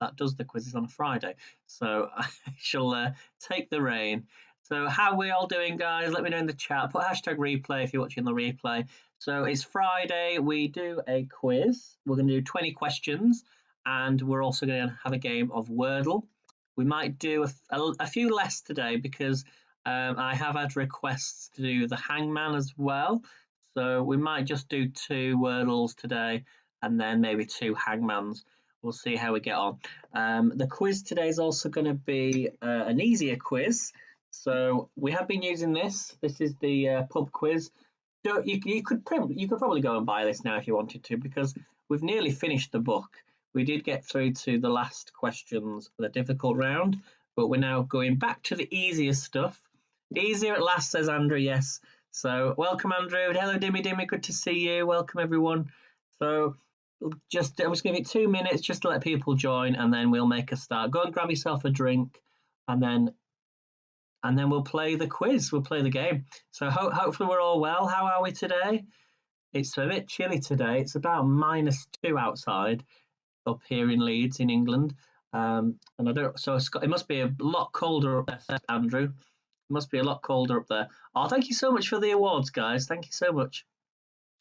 that does the quizzes on a Friday. So I shall take the reign. So how are we all doing, guys? Let me know in the chat. Put hashtag replay if you're watching the replay. So it's Friday. We do a quiz. We're going to do 20 questions, and we're also going to have a game of Wordle. We might do a few less today because I have had requests to do the Hangman as well. So we might just do 2 Wordles today and then maybe 2 Hangmans. We'll see how we get on. The quiz today is also going to be an easier quiz. So we have been using this. This is the pub quiz. You could probably go and buy this now if you wanted to, because we've nearly finished the book. We did get through to the last questions for the difficult round, but we're now going back to the easier stuff. Easier at last, says Andrew. Yes. So welcome, Andrew. Hello, Dimmy. Good to see you. Welcome, everyone. So I'm just going to give it 2 minutes just to let people join, and then we'll make a start. Go and grab yourself a drink, and then we'll play the quiz. We'll play the game. So hopefully we're all well. How are we today? It's a bit chilly today. It's about -2 outside up here in Leeds in England. And it must be a lot colder up there, Andrew. It must be a lot colder up there. Oh, thank you so much for the awards, guys. Thank you so much.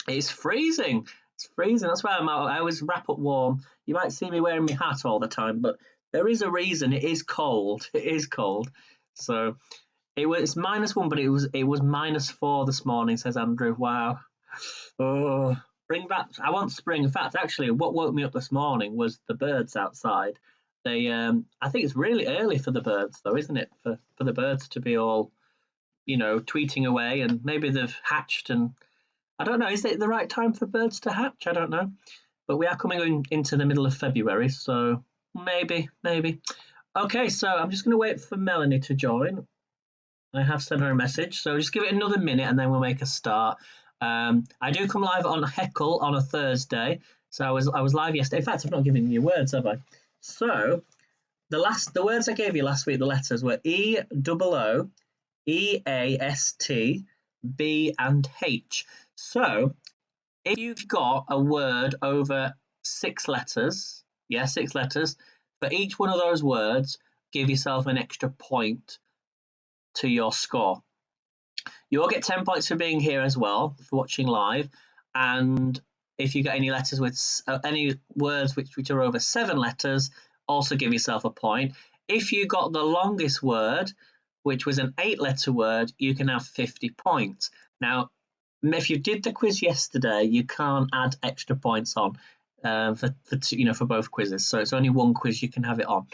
It's freezing. It's freezing. That's why I always wrap up warm. You might see me wearing my hat all the time, but there is a reason. It is cold. It is cold. So it's -1, but it was -4 this morning, says Andrew. Wow. Oh, bring back. I want spring. In fact, actually, what woke me up this morning was the birds outside. They I think it's really early for the birds, though, isn't it? For the birds to be all, tweeting away, and maybe they've hatched, and I don't know. Is it the right time for birds to hatch? I don't know. But we are coming into the middle of February, so maybe. Okay, so I'm just going to wait for Melanie to join. I have sent her a message, so just give it another minute and then we'll make a start. I do come live on Heckle on a Thursday, so I was live yesterday. In fact, I've not given you words, have I? So the words I gave you last week, the letters were E-O-O, E-A-S-T, B and H. So if you've got a word over 6 letters, 6 letters, for each one of those words, give yourself an extra point to your score. You'll get 10 points for being here as well, for watching live. And if you get any letters with any words which are over 7 letters, also give yourself a point. If you got the longest word, which was an 8-letter word, you can have 50 points. Now, if you did the quiz yesterday, you can't add extra points on for both quizzes. So it's only one quiz you can have it on.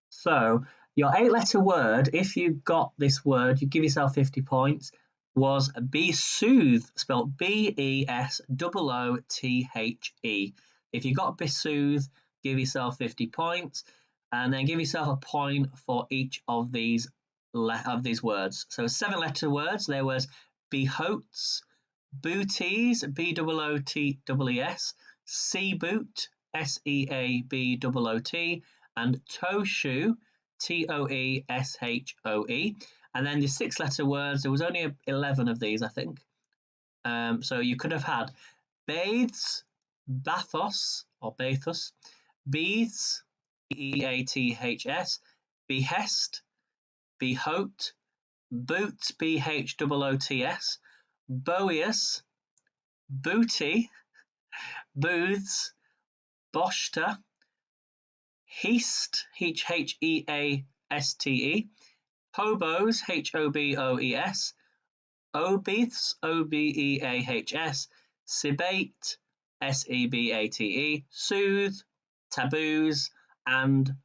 So your 8-letter word, if you got this word, you give yourself 50 points, was besoothe, spelled B-E-S-O-O-T-H-E. If you got besoothe, give yourself 50 points, and then give yourself a point for each of these words. So 7-letter words, there was behotes, booties, B-O-O-T-E-S, sea-boot, S-E-A-B-O-O-T, and toe shoe, T-O-E-S-H-O-E. And then the 6-letter words, there was only 11 of these, I think. So you could have had bathes, bathos, or bathos, beaths, B-E-A-T-H-S, behest, behote, boots, B-H-O-O-T-S, boeus, booty, booths, boshter, heast, H-E-A-S-T-E, hobos, H-O-B-O-E-S, obeaths, O-B-E-A-H-S, sebate, S-E-B-A-T-E, soothe, taboos, and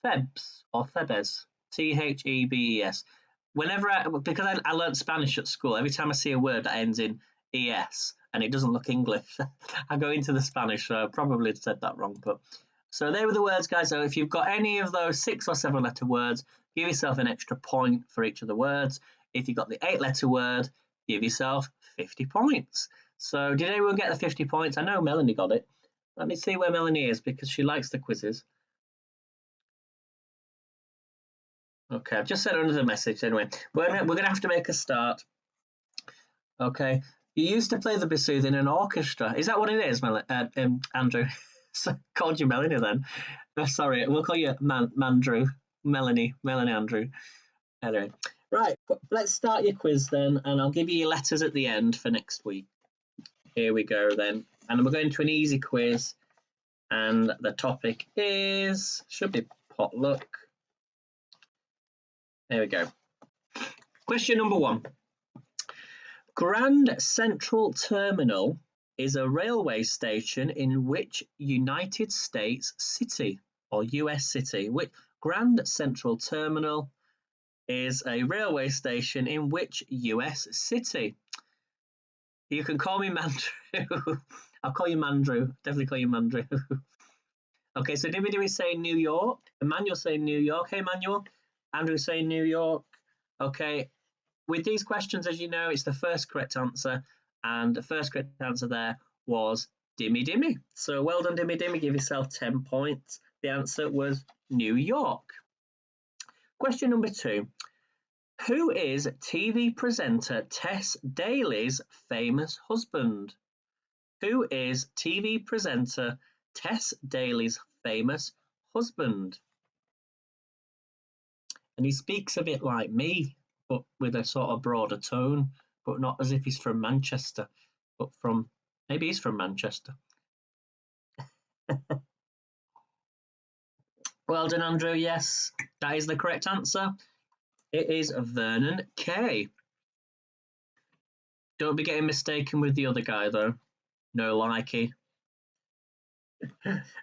thebes, or thebes, T-H-E-B-E-S. Because I learnt Spanish at school, every time I see a word that ends in E-S and it doesn't look English, I go into the Spanish, so I probably said that wrong. But so they were the words, guys. So if you've got any of those 6 or 7-letter words, give yourself an extra point for each of the words. If you got the 8-letter word, give yourself 50 points. So did anyone get the 50 points? I know Melanie got it. Let me see where Melanie is, because she likes the quizzes. Okay, I've just sent her another message anyway. We're going to have to make a start. Okay, you used to play the bassoon in an orchestra. Is that what it is, Andrew? So called you Melanie then. Sorry, we'll call you Mandrew. Melanie Andrew. Anyway, right, let's start your quiz then, and I'll give you your letters at the end for next week. Here we go then. And we're going to an easy quiz, and the topic should be potluck. There we go. Question number 1. Grand Central Terminal is a railway station in which United States city or US city? Which Grand Central Terminal is a railway station in which US city? You can call me Mandrew. I'll call you Mandrew. Definitely call you Mandrew. Okay, so Dimmy Dimmy saying New York. Emmanuel saying New York. Hey, Emmanuel. Andrew saying New York. Okay, with these questions, as you know, it's the first correct answer. And the first correct answer there was Dimmy Dimmy. So well done, Dimmy Dimmy. Give yourself 10 points. The answer was New York. Question number 2. Who is TV presenter Tess Daley's famous husband? Who is TV presenter Tess Daley's famous husband? And he speaks a bit like me, but with a sort of broader tone, but not as if he's from Manchester, but maybe he's from Manchester. Well done, Andrew. Yes, that is the correct answer. It is Vernon Kay. Don't be getting mistaken with the other guy, though. No likey.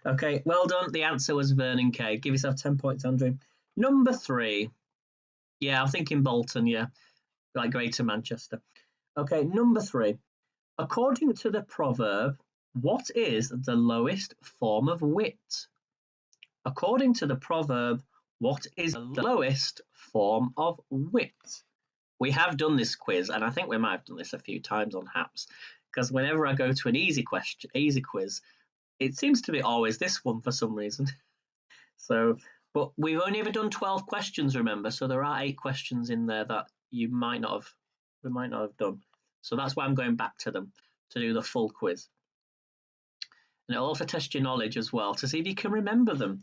Okay, well done. The answer was Vernon Kay. Give yourself 10 points, Andrew. Number 3. Yeah, I'm thinking Bolton, yeah. Like Greater Manchester. Okay, number 3. According to the proverb, what is the lowest form of wit? According to the proverb, what is the lowest form of wit? We have done this quiz, and I think we might have done this a few times on Haps, because whenever I go to an easy quiz, it seems to be always this one for some reason. So, but we've only ever done 12 questions, remember, so there are 8 questions in there that we might not have done. So that's why I'm going back to them to do the full quiz. And it'll also test your knowledge as well to see if you can remember them.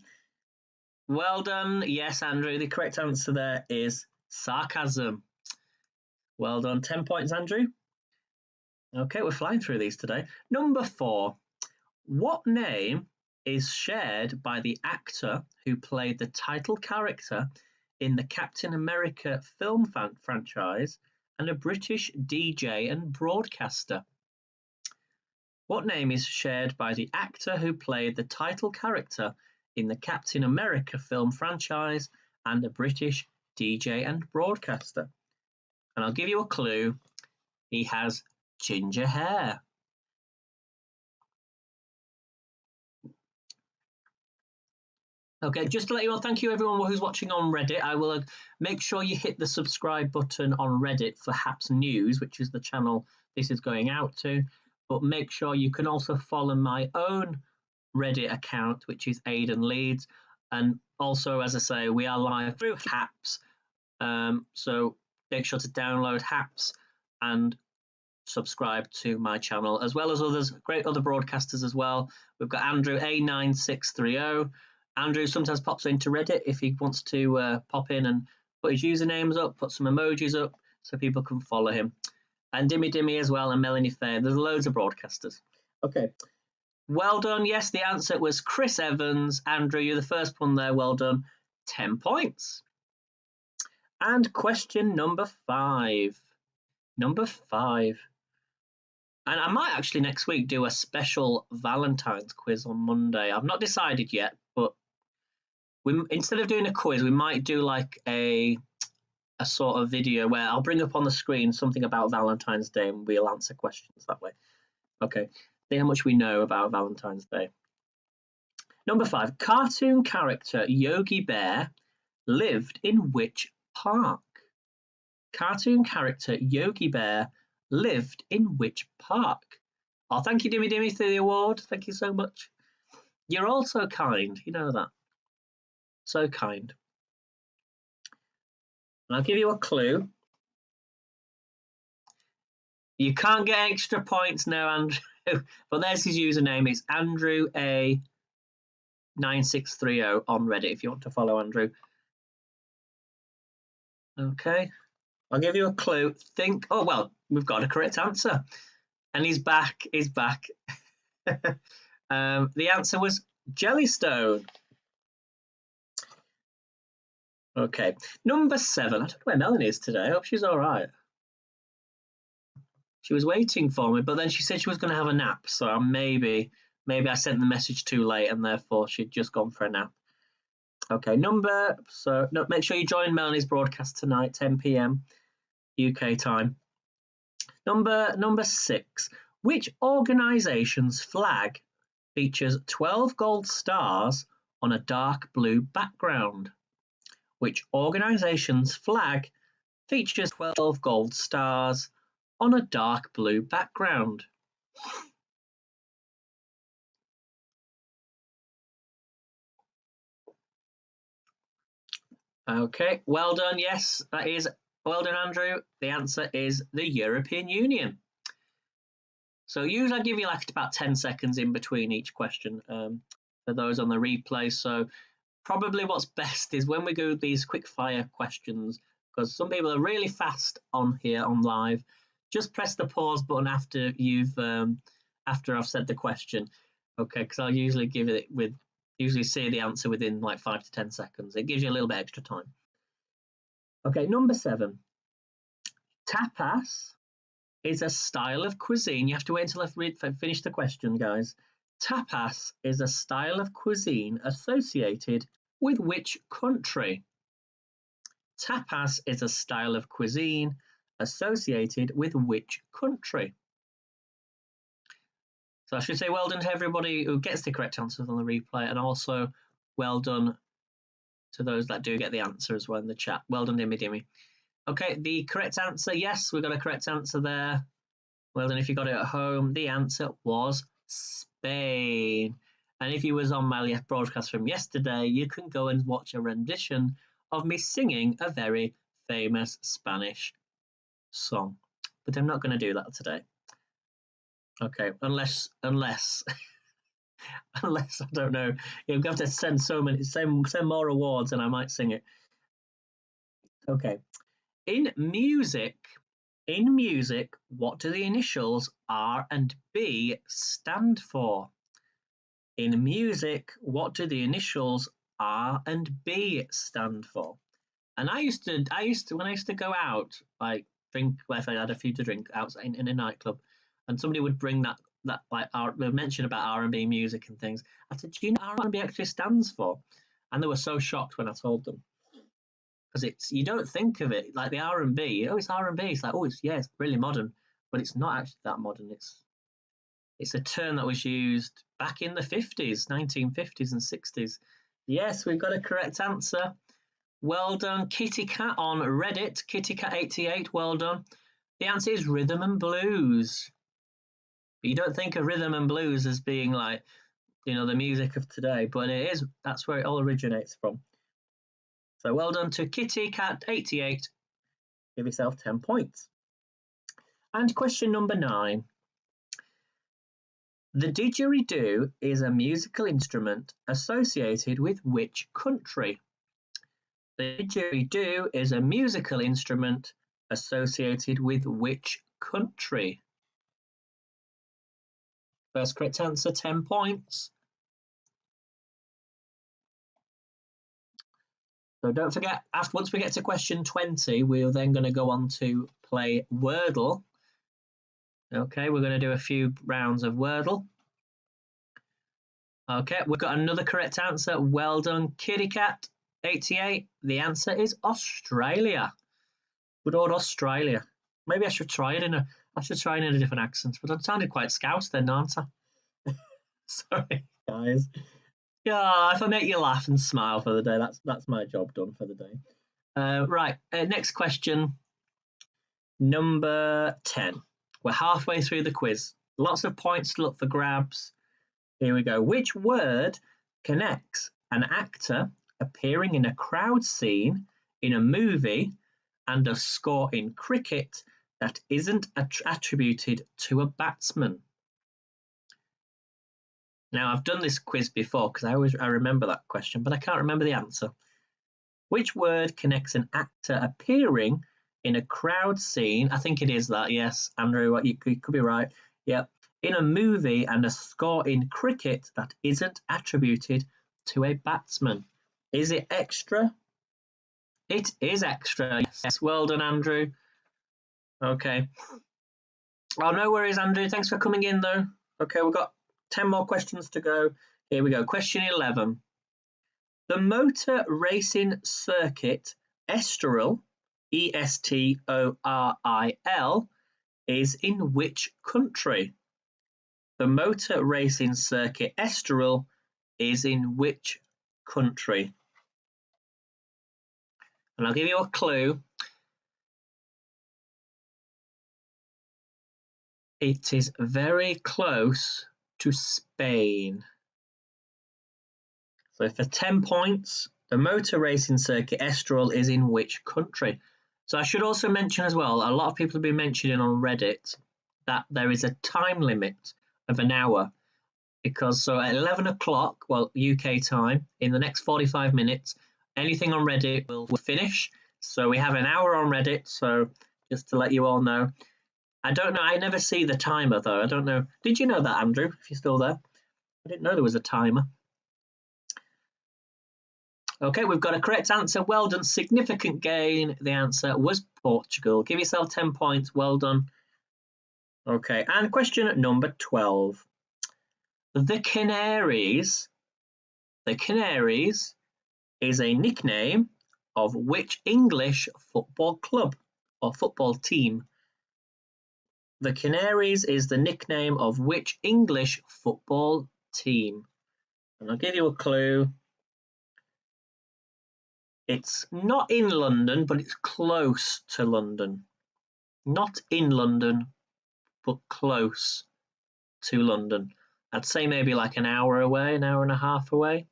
Well done. Yes, Andrew, the correct answer there is sarcasm. Well done. 10 points, Andrew. Okay, we're flying through these today. Number 4. What name is shared by the actor who played the title character in the Captain America film franchise and a British DJ and broadcaster? What name is shared by the actor who played the title character in the Captain America film franchise and a British DJ and broadcaster? And I'll give you a clue. He has ginger hair. Okay, just to let you know, thank you everyone who's watching on Reddit. I will make sure you hit the subscribe button on Reddit for Haps News, which is the channel this is going out to. But make sure you can also follow my own Reddit account, which is Aidan Leeds. And also, as I say, we are live through Haps. So make sure to download Haps and subscribe to my channel, as well as others, great other broadcasters as well. We've got Andrew A9630. Andrew sometimes pops into Reddit if he wants to pop in and put his usernames up, put some emojis up so people can follow him. And Dimmy Dimmy as well, and Melanie Fair. There's loads of broadcasters. Okay. Well done. Yes, the answer was Chris Evans. Andrew, you're the first one there. Well done. 10 points. And question number 5. Number 5. And I might actually next week do a special Valentine's quiz on Monday. I've not decided yet, but instead of doing a quiz, we might do like a sort of video where I'll bring up on the screen something about Valentine's Day and we'll answer questions that way. Okay, see how much we know about Valentine's Day. Number 5, cartoon character Yogi Bear lived in which park? Cartoon character Yogi Bear lived in which park? Oh, thank you, Dimmy Dimmy, for the award. Thank you so much. You're all so kind, you know that. So kind. And I'll give you a clue. You can't get extra points now, Andrew. But there's his username. It's Andrew A. 9630 on Reddit if you want to follow Andrew. Okay, I'll give you a clue. Think, oh, well, we've got a correct answer. And he's back, the answer was Jellystone. Okay, number 7. I don't know where Melanie is today. I hope she's all right. She was waiting for me, but then she said she was going to have a nap. So maybe I sent the message too late and therefore she'd just gone for a nap. Okay, make sure you join Melanie's broadcast tonight, 10 p.m. UK time. Number 6. Which organisation's flag features 12 gold stars on a dark blue background? Which organisation's flag features 12 gold stars on a dark blue background? Okay, well done. Yes, that is well done, Andrew. The answer is the European Union. So usually I give you like about 10 seconds in between each question for those on the replay. So probably what's best is when we go these quick fire questions, because some people are really fast on here on live, just press the pause button after after I've said the question. Okay, because I'll usually usually say the answer within like 5 to 10 seconds. It gives you a little bit extra time. Okay, number 7. Tapas is a style of cuisine. You have to wait until I've finished the question, guys. Tapas is a style of cuisine associated with which country? Tapas is a style of cuisine associated with which country? So I should say well done to everybody who gets the correct answers on the replay, and also well done to those that do get the answer as well in the chat. Well done, Dimmy Dimmy. Okay, the correct answer, yes, we got a correct answer there. Well done if you got it at home. The answer was Spain. And if you was on my broadcast from yesterday, you can go and watch a rendition of me singing a very famous Spanish song. But I'm not going to do that today. Okay, unless I don't know, you're going to have to send more awards and I might sing it. Okay. In music, what do the initials R and B stand for? In music, what do the initials R and B stand for? And I used to when I used to go out, like drink, if I had a few to drink outside in a nightclub, and somebody would bring that like mention about R&B music and things. I said, do you know what R&B actually stands for? And they were so shocked when I told them, because you don't think of it like the R&B. Oh, it's R&B. It's like, oh, it's really modern, but it's not actually that modern. It's a term that was used back in the 50s, 1950s and 60s. Yes, we've got a correct answer. Well done, Kitty Cat on Reddit. Kitty Cat 88. Well done. The answer is rhythm and blues. But you don't think of rhythm and blues as being like, the music of today, but it is. That's where it all originates from. So well done to Kitty Cat 88. Give yourself 10 points. And question number 9. The didgeridoo is a musical instrument associated with which country? The didgeridoo is a musical instrument associated with which country? First correct answer, 10 points. So don't forget, once we get to question 20, we're then going to go on to play Wordle. Okay, we're going to do a few rounds of Wordle. Okay, we've got another correct answer. Well done, Kitty Cat 88. The answer is Australia. Good old Australia. Maybe I should try it in a different accent, but I sounded quite Scouse then, aren't I? Sorry, guys. Yeah, if I make you laugh and smile for the day, that's my job done for the day. Right, next question, number 10. We're halfway through the quiz. Lots of points to look for grabs. Here we go. Which word connects an actor appearing in a crowd scene in a movie and a score in cricket that isn't attributed to a batsman? Now, I've done this quiz before because I remember that question, but I can't remember the answer. Which word connects an actor appearing in a crowd scene? I think it is that, yes, Andrew, you could be right. Yep. In a movie and a score in cricket that isn't attributed to a batsman. Is it extra? It is extra. Yes, well done, Andrew. Okay. Oh, no worries, Andrew. Thanks for coming in, though. Okay, we've got 10 more questions to go. Here we go. Question 11. The motor racing circuit Estoril, Estoril, is in which country? The motor racing circuit Estoril is in which country? And I'll give you a clue. It is very close to Spain. So for 10 points, the motor racing circuit Estoril is in which country? So I should also mention as well, a lot of people have been mentioning on Reddit that there is a time limit of an hour. Because so at 11 o'clock, well, UK time, in the next 45 minutes, anything on Reddit will finish. So we have an hour on Reddit. So just to let you all know. I don't know. I never see the timer, though. I don't know. Did you know that, Andrew, if you're still there? I didn't know there was a timer. Okay, we've got a correct answer. Well done. Significant gain. The answer was Portugal. Give yourself 10 points. Well done. Okay, and question number 12. The Canaries is a nickname of which English football club or football team? The Canaries is the nickname of which English football team? And I'll give you a clue. It's not in London, but it's close to London. Not in London, but close to London. I'd say maybe like an hour away, an hour and a half away.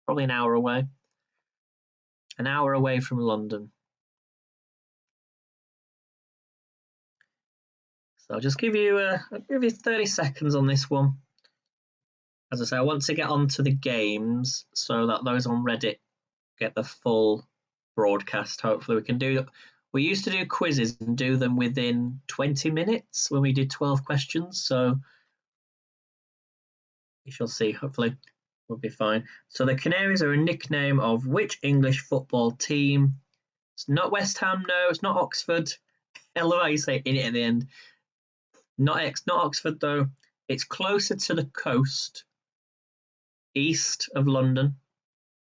Probably an hour away. An hour away from London. So I'll just give you 30 seconds on this one. As I say, I want to get onto the games so that those on Reddit get the full broadcast. Hopefully we can do. We used to do quizzes and do them within 20 minutes when we did 12 questions. So we shall see. Hopefully we'll be fine. So the Canaries are a nickname of which English football team? It's not West Ham. No, it's not Oxford. I love how you say in it at the end. Not Oxford though. It's closer to the coast, east of London,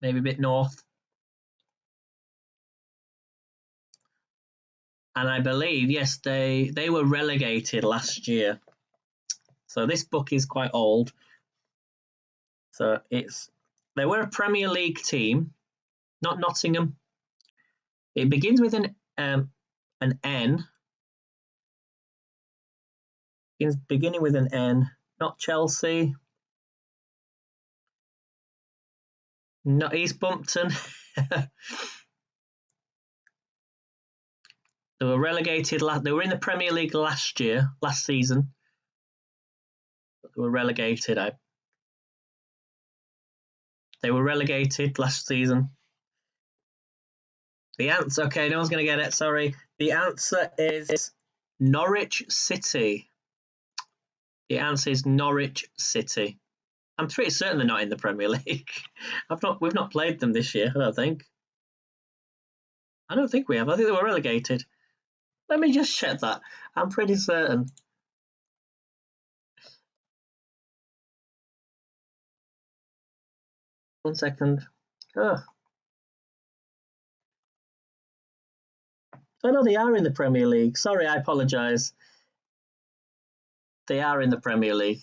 maybe a bit north. And I believe, yes, they were relegated last year. So this book is quite old. So they were a Premier League team, not Nottingham. It begins with an N. Beginning with an N, not Chelsea, not East Bumpton. They were relegated. They were in the Premier League last season. But they were relegated. They were relegated last season. The answer, okay, no one's going to get it. Sorry. The answer is Norwich City. The answer is Norwich City. I'm pretty certain they're not in the Premier League. We've not played them this year, I don't think. I don't think we have. I think they were relegated. Let me just check that. I'm pretty certain. One second. Oh. Oh no, they are in the Premier League. Sorry, I apologise. They are in the Premier League.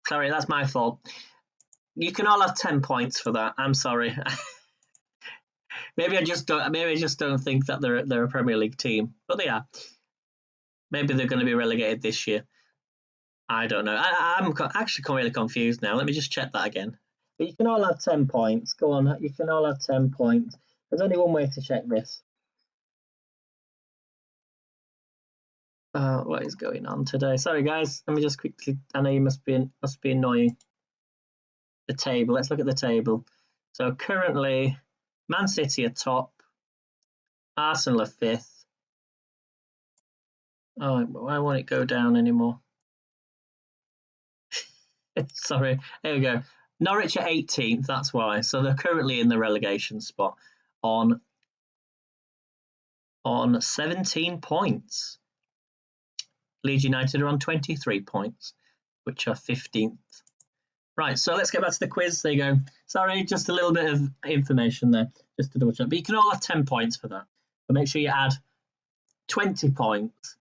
Sorry, that's my fault. You can all have 10 points for that. I'm sorry. Maybe I just don't think that they're a Premier League team, but they are. Maybe they're going to be relegated this year. I don't know. I'm actually really confused now. Let me just check that again. But you can all have 10 points. Go on, you can all have 10 points. There's only one way to check this. What is going on today? Sorry, guys. Let me just quickly. I know you must be annoying. the table. Let's look at the table. So currently, Man City are top, Arsenal are 5th. Oh, why won't it go down anymore? Sorry, there we go. Norwich are 18th, that's why. So they're currently in the relegation spot on 17 points. Leeds United are on 23 points, which are 15th. Right, so let's get back to the quiz. There you go. Sorry, just a little bit of information there, just to double check. But you can all have 10 points for that. But make sure you add 20 points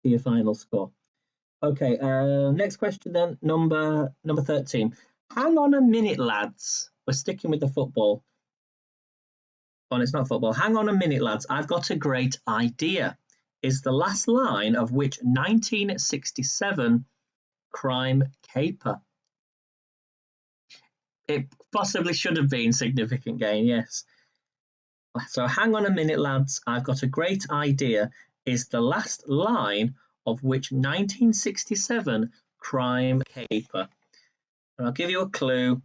to your final score. Okay, next question then, number 13. Hang on a minute, lads. We're sticking with the football. Oh, it's not football. Hang on a minute, lads. I've got a great idea. Is the last line of which 1967 crime caper? It possibly should have been significant gain, yes. So hang on a minute, lads. I've got a great idea. Is the last line of which 1967 crime caper? And I'll give you a clue.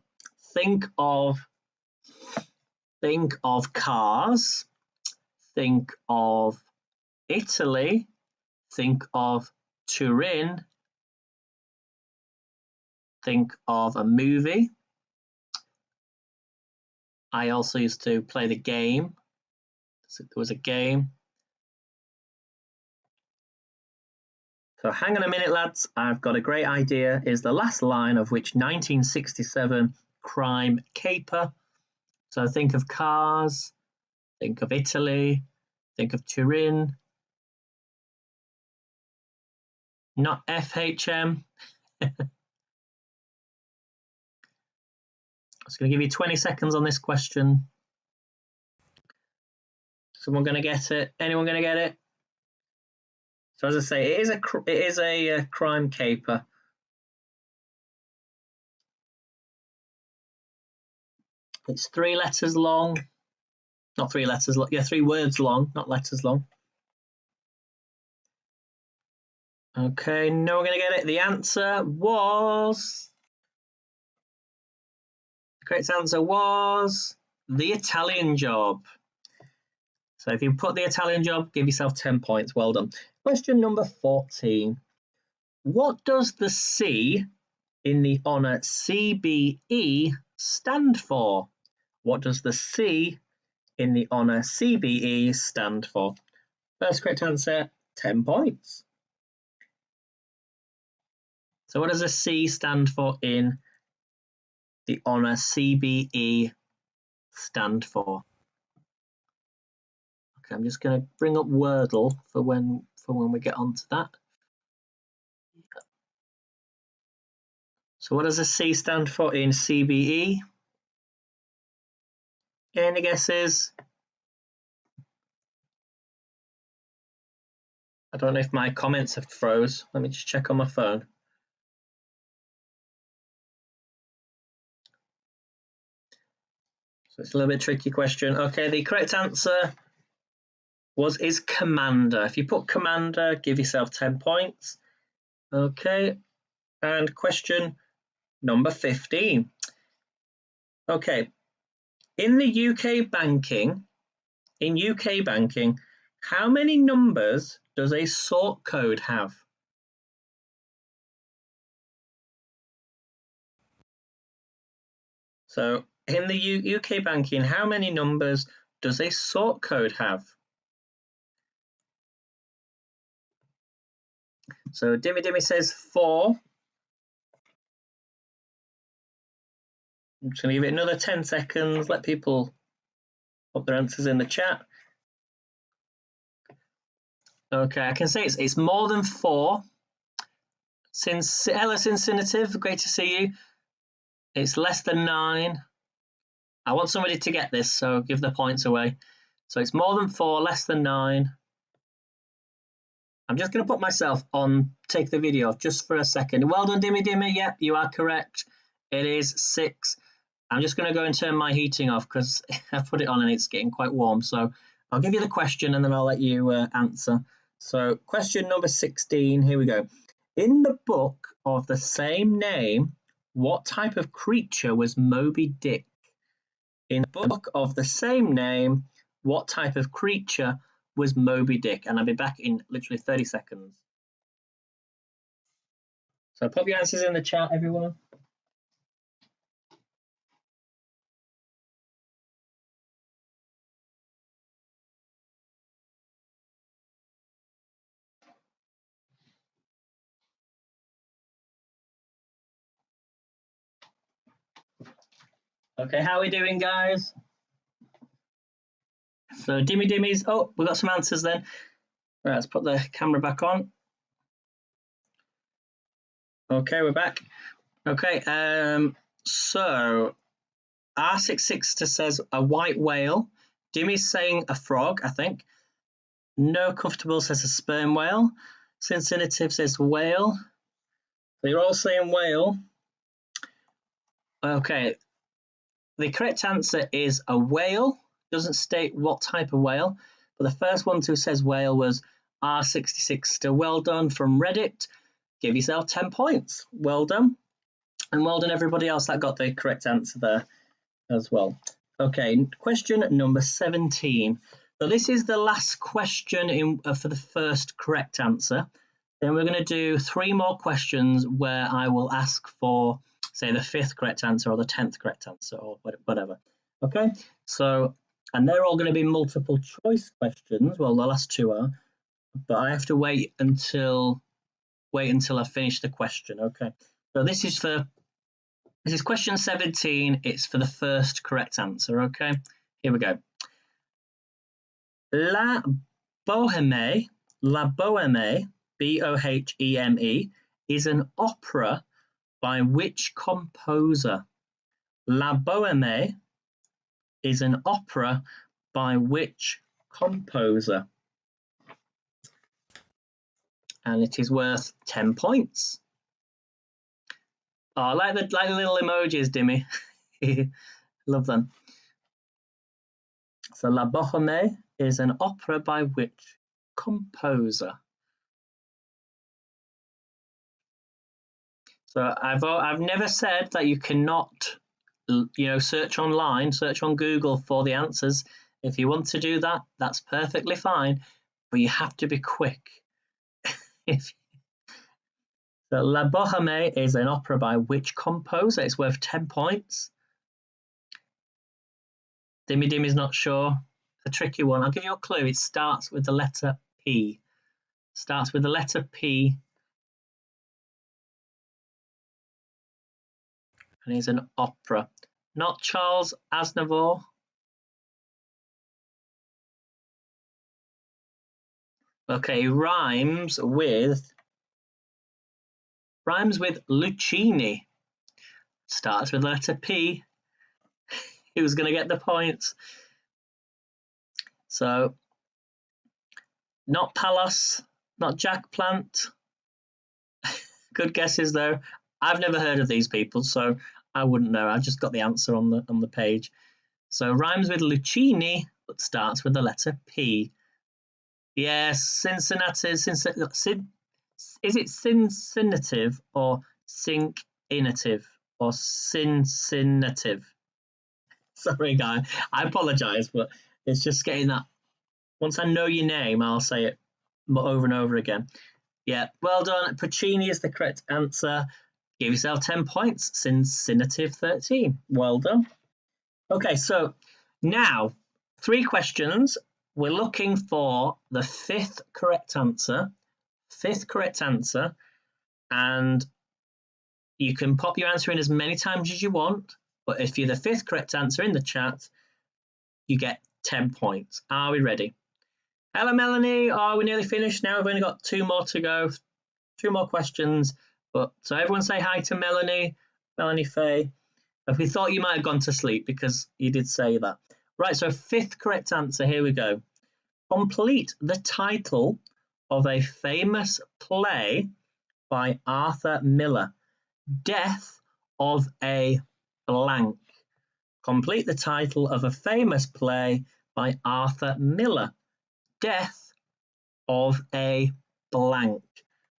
Think of cars. Think of Italy. Think of Turin. Think of a movie. I also used to play the game. So there was a game. So hang on a minute, lads. I've got a great idea. Is the last line of which 1967 crime caper? So think of cars. Think of Italy. Think of Turin. Not FHM. I'm just going to give you 20 seconds on this question. Someone going to get it? Anyone going to get it? So as I say, it is a crime caper. It's 3 letters long. Not 3 letters long. Yeah, 3 words long, not letters long. Okay, no one going to get it. The answer was... The correct answer was The Italian Job. So if you put The Italian Job, give yourself 10 points. Well done. Question number 14. What does the C in the honour CBE stand for? What does the C in the honour CBE stand for? First correct answer, 10 points. So what does the C stand for in the honour CBE stand for? Okay, I'm just going to bring up Wordle for when we get onto that. So what does the C stand for in CBE? Any guesses? I don't know if my comments have froze. Let me just check on my phone. So it's a little bit tricky question. Okay, the correct answer is commander. If you put commander, give yourself 10 points. Okay, and question number 15. Okay, in UK banking, how many numbers does a sort code have? So in the UK banking, how many numbers does a sort code have? So Dimmy says 4. I'm just going to give it another 10 seconds, let people put their answers in the chat. Okay, I can say it's more than 4. Hello, Cincinative, great to see you. It's less than 9. I want somebody to get this, so give the points away. So it's more than 4, less than 9. I'm just going to put myself on, take the video off just for a second. Well done, Dimmy. Yep, you are correct. It is 6. I'm just going to go and turn my heating off because I put it on and it's getting quite warm. So I'll give you the question and then I'll let you answer. So question number 16, here we go. In the book of the same name, What type of creature was Moby Dick? In a book of the same name, what type of creature was Moby Dick? And I'll be back in literally 30 seconds. So pop your answers in the chat, everyone. Okay, how are we doing, guys? So dimmies. Oh, we've got some answers then. Right, let's put the camera back on. Okay, we're back. Okay, so R66 says a white whale. Dimmy's saying a frog, I think. No Comfortable says a sperm whale. Cincinative says whale. So you're all saying whale. Okay, the correct answer is a whale. Doesn't state what type of whale, but the first one who says whale was R66. Still well done from Reddit. Give yourself 10 points. Well done. And well done everybody else that got the correct answer there as well. Okay, question number 17. So this is the last question for the first correct answer. Then we're going to do 3 more questions where I will ask for, say, the 5th correct answer or the 10th correct answer or whatever. Okay, so, and they're all going to be multiple choice questions. Well, the last 2 are, but I have to wait until I finish the question. Okay, so this is question 17. It's for the first correct answer. Okay, here we go. La Boheme, Boheme, is an opera by which composer? La Boheme is an opera by which composer? And it is worth 10 points. Oh, I like the little emojis, Dimmy. Love them. So La Boheme is an opera by which composer? So I've never said that you cannot, search online, search on Google for the answers. If you want to do that, that's perfectly fine, but you have to be quick. So La Boheme is an opera by which composer? It's worth 10 points. Dimmy's not sure. A tricky one. I'll give you a clue. It starts with the letter P. Starts with the letter P. And is an opera. Not Charles Aznavour. Okay, rhymes with Lucchini. Starts with the letter P. Who's going to get the points? So, not Pallas, not Jack Plant. Good guesses though. I've never heard of these people, so I wouldn't know. I've just got the answer on the page. So rhymes with Lucchini, but starts with the letter P. Yes, Cincinnati. Is it cincinative or cincinative or cincinative? Sorry, guy. I apologise, but it's just getting that. Once I know your name, I'll say it over and over again. Yeah, well done. Puccini is the correct answer. Give yourself 10 points. Cincinative 13. Well done. Okay, so now 3 questions. We're looking for the 5th correct answer. 5th correct answer. And you can pop your answer in as many times as you want. But if you're the 5th correct answer in the chat, you get 10 points. Are we ready? Hello, Melanie. Oh, we're nearly finished now. We've only got 2 more to go. 2 more questions. So everyone say hi to Melanie Faye. If we thought you might have gone to sleep because you did say that. Right, so 5th correct answer. Here we go. Complete the title of a famous play by Arthur Miller. Death of a blank. Complete the title of a famous play by Arthur Miller. Death of a blank.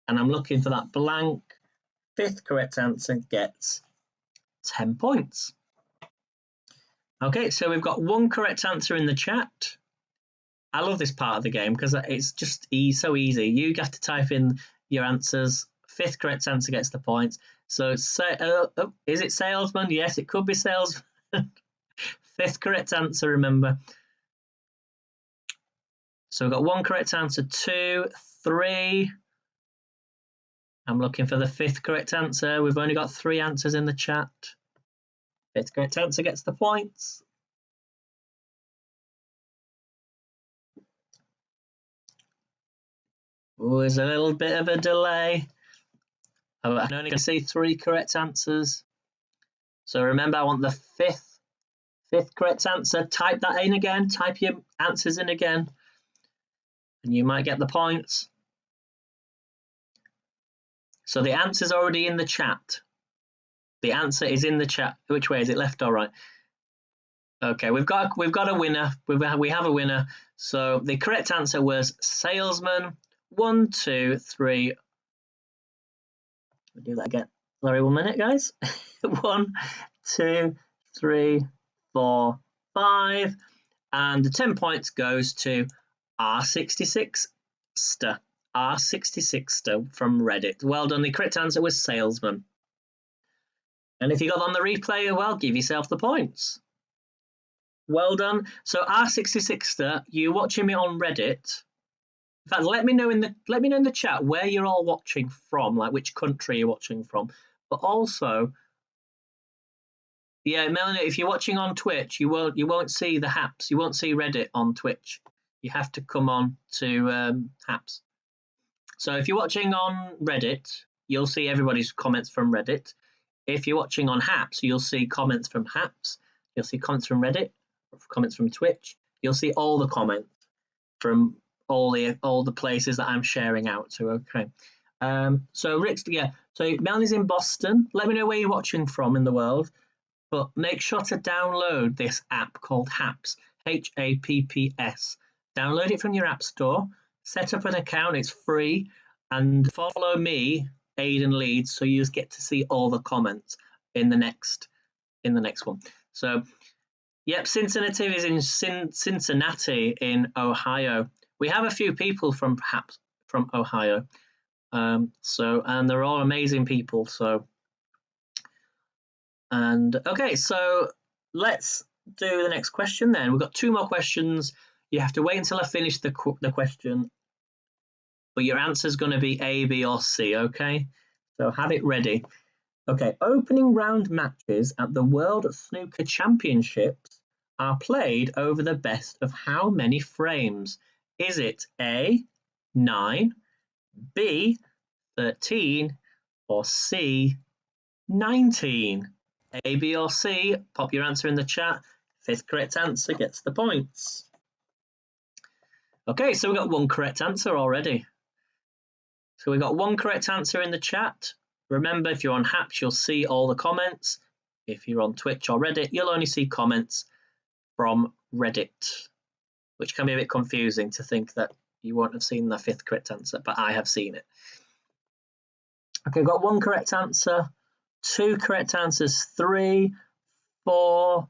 And I'm looking for that blank. 5th correct answer gets 10 points. Okay, so we've got one correct answer in the chat. I love this part of the game because it's just so easy. You have to type in your answers. 5th correct answer gets the points. So is it salesman? Yes, it could be salesman. 5th correct answer, remember. So we've got one correct answer, 2, 3. I'm looking for the 5th correct answer. We've only got 3 answers in the chat. 5th correct answer gets the points. Oh, there's a little bit of a delay. Oh, I can only see 3 correct answers. So remember, I want the 5th correct answer. Type that in again. Type your answers in again. And you might get the points. So the answer's already in the chat. The answer is in the chat. Which way is it, left or right? Okay, we've got a winner. We have a winner. So the correct answer was salesman. 1, 2, 3. We'll do that again. Sorry, 1 minute, guys. 1, 2, 3, 4, 5. And the 10 points goes to R66ster. R66ster from Reddit. Well done. The correct answer was salesman. And if you got on the replay, well, give yourself the points. Well done. So R66ster, you're watching me on Reddit. In fact, let me know in the chat where you're all watching from, like which country you're watching from. But also, yeah, Melanie, if you're watching on Twitch, you won't see the Haps. You won't see Reddit on Twitch. You have to come on to Haps. So if you're watching on Reddit, you'll see everybody's comments from Reddit. If you're watching on Haps, you'll see comments from Haps. You'll see comments from Reddit, comments from Twitch. You'll see all the comments from all the places that I'm sharing out to. Okay. So Rick's, yeah. So Melanie's in Boston. Let me know where you're watching from in the world. But make sure to download this app called Haps, H-A-P-P-S. Download it from your app store. Set up an account. It's free. And follow me, Aidan Leeds, so you just get to see all the comments in the next one. So, yep, Cincinnati is in Cincinnati in Ohio. We have a few people from Ohio. And they're all amazing people. So, and okay, so let's do the next question then. We've got 2 more questions. You have to wait until I finish the question, but your answer is going to be A, B, or C. Okay, so have it ready. Okay, opening round matches at the World Snooker Championships are played over the best of how many frames? Is it A, 9, B, 13, or C, 19? A, B, or C? Pop your answer in the chat. 5th correct answer gets the points. Okay, so we've got 1 correct answer already. So we've got 1 correct answer in the chat. Remember, if you're on Haps, you'll see all the comments. If you're on Twitch or Reddit, you'll only see comments from Reddit, which can be a bit confusing to think that you won't have seen the 5th correct answer, but I have seen it. Okay, we've got 1 correct answer, 2 correct answers, 3, 4,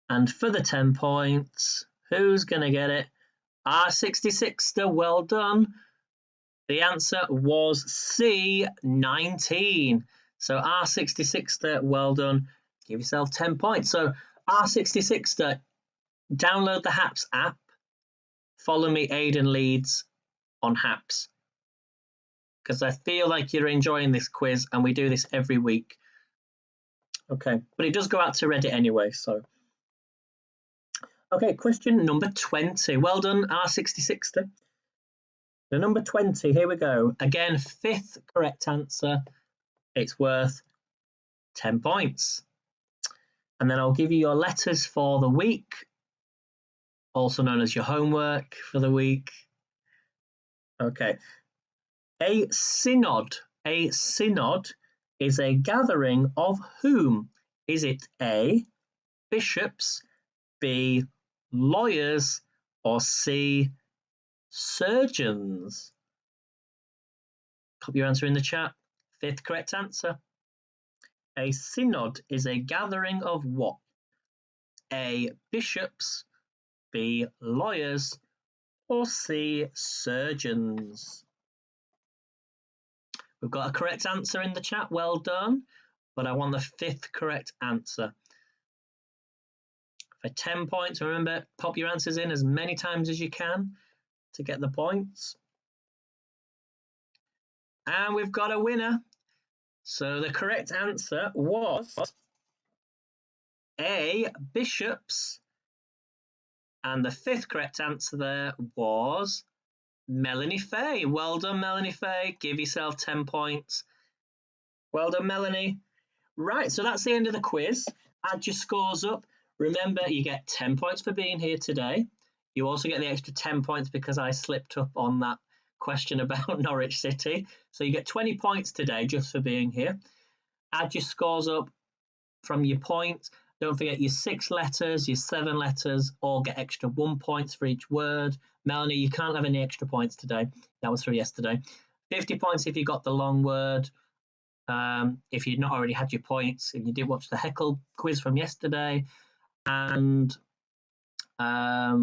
and for the 10 points, who's going to get it? R66ster, well done. The answer was C, 19. So R66ster, well done. Give yourself 10 points. So R66ster, download the Haps app. Follow me, Aidan Leeds, on Haps, because I feel like you're enjoying this quiz, and we do this every week. Okay, but it does go out to Reddit anyway, so. Okay, question number 20. Well done, R66ster. The number 20, here we go. Again, 5th correct answer. It's worth 10 points. And then I'll give you your letters for the week, also known as your homework for the week. Okay. A synod is a gathering of whom? Is it A, bishops, B, lawyers, or C, surgeons? Pop your answer in the chat. 5th correct answer. A synod is a gathering of what? A. Bishops, B. Lawyers, or C. Surgeons? We've got a correct answer in the chat, well done, but I want the 5th correct answer. For 10 points, remember, pop your answers in as many times as you can to get the points. And we've got a winner. So the correct answer was A, bishops, and the 5th correct answer there was Melanie Fay. Well done, Melanie Fay. Give yourself 10 points. Well done, Melanie. Right, so that's the end of the quiz. Add your scores up. Remember, you get 10 points for being here today. You also get the extra 10 points because I slipped up on that question about Norwich City. So you get 20 points today just for being here. Add your scores up from your points. Don't forget your 6 letters, your 7 letters, all get extra 1 point for each word. Melanie, you can't have any extra points today. That was for yesterday. 50 points if you got the long word. If you'd not already had your points and you did watch the Heckle quiz from yesterday. And I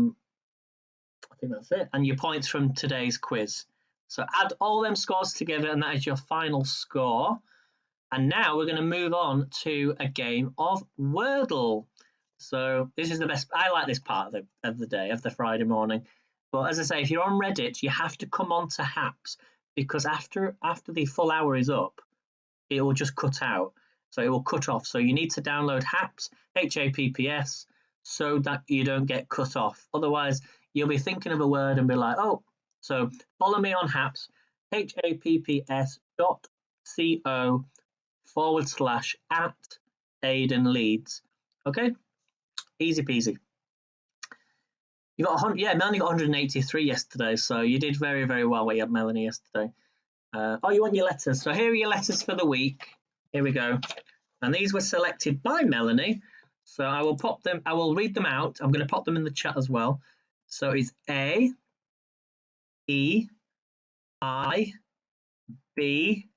think that's it. And your points from today's quiz. So add all them scores together and that is your final score. And now we're going to move on to a game of Wordle. So this is the best. I like this part of the day, of the Friday morning. But as I say, if you're on Reddit, you have to come on to Haps because after the full hour is up, it will just cut out. So it will cut off. So you need to download Haps, H-A-P-P-S, so that you don't get cut off. Otherwise, you'll be thinking of a word and be like, oh. So follow me on Haps, happs.co/@Aidan Leeds. Okay, easy peasy. You got Melanie got 183 yesterday, so you did very, very well with Melanie yesterday. Oh, you want your letters? So here are your letters for the week. Here we go, and these were selected by Melanie. So I will pop them. I will read them out. I'm going to pop them in the chat as well. So it's A, E, I, B,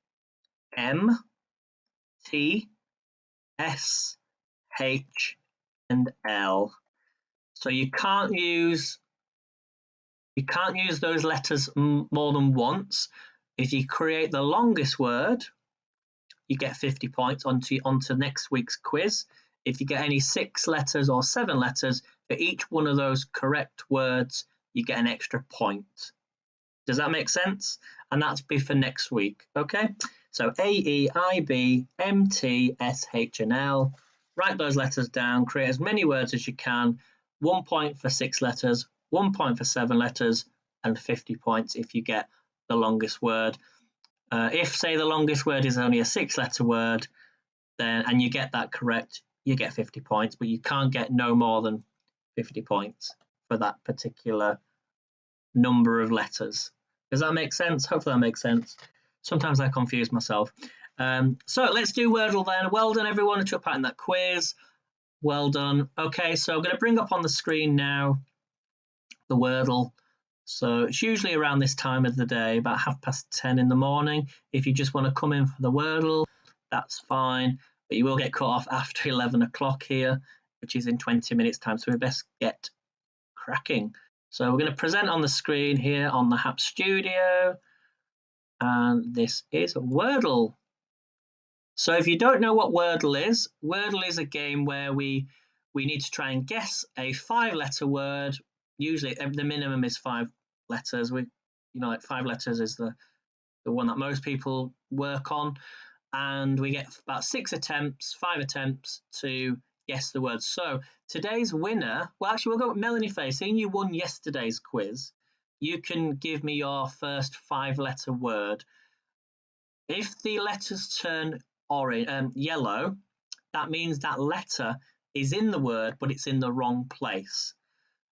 M, T, S, H, and L. So you can't use those letters more than once. If you create the longest word, you get 50 points onto next week's quiz. If you get any 6 letters or 7 letters for each one of those correct words, you get an extra point. Does that make sense? And that's be for next week. Okay. So A, E, I, B, M, T, S, H, and L. Write those letters down. Create as many words as you can. 1 point for 6 letters, 1 point for 7 letters, and 50 points if you get the longest word. If, say, the longest word is only a 6-letter word, then and you get that correct, you get 50 points, but you can't get no more than 50 points for that particular number of letters. Does that make sense? Hopefully that makes sense. Sometimes I confuse myself. So let's do Wordle then. Well done, everyone, who took part in that quiz. Well done. Okay, so I'm going to bring up on the screen now the Wordle. So it's usually around this time of the day, about 10:30 in the morning. If you just want to come in for the Wordle, that's fine. But you will get cut off after 11 o'clock here, which is in 20 minutes time. So we best get cracking. So we're going to present on the screen here on the Hap Studio. And this is Wordle. So if you don't know what Wordle is a game where we need to try and guess a 5-letter word. Usually the minimum is 5 letters. Like 5 letters is the one that most people work on. And we get about 5 attempts to guess the word. So today's winner, well, actually, we'll go with Melanie Fay. Seeing you won yesterday's quiz, you can give me your first 5-letter word. If the letters turn yellow, that means that letter is in the word, but it's in the wrong place.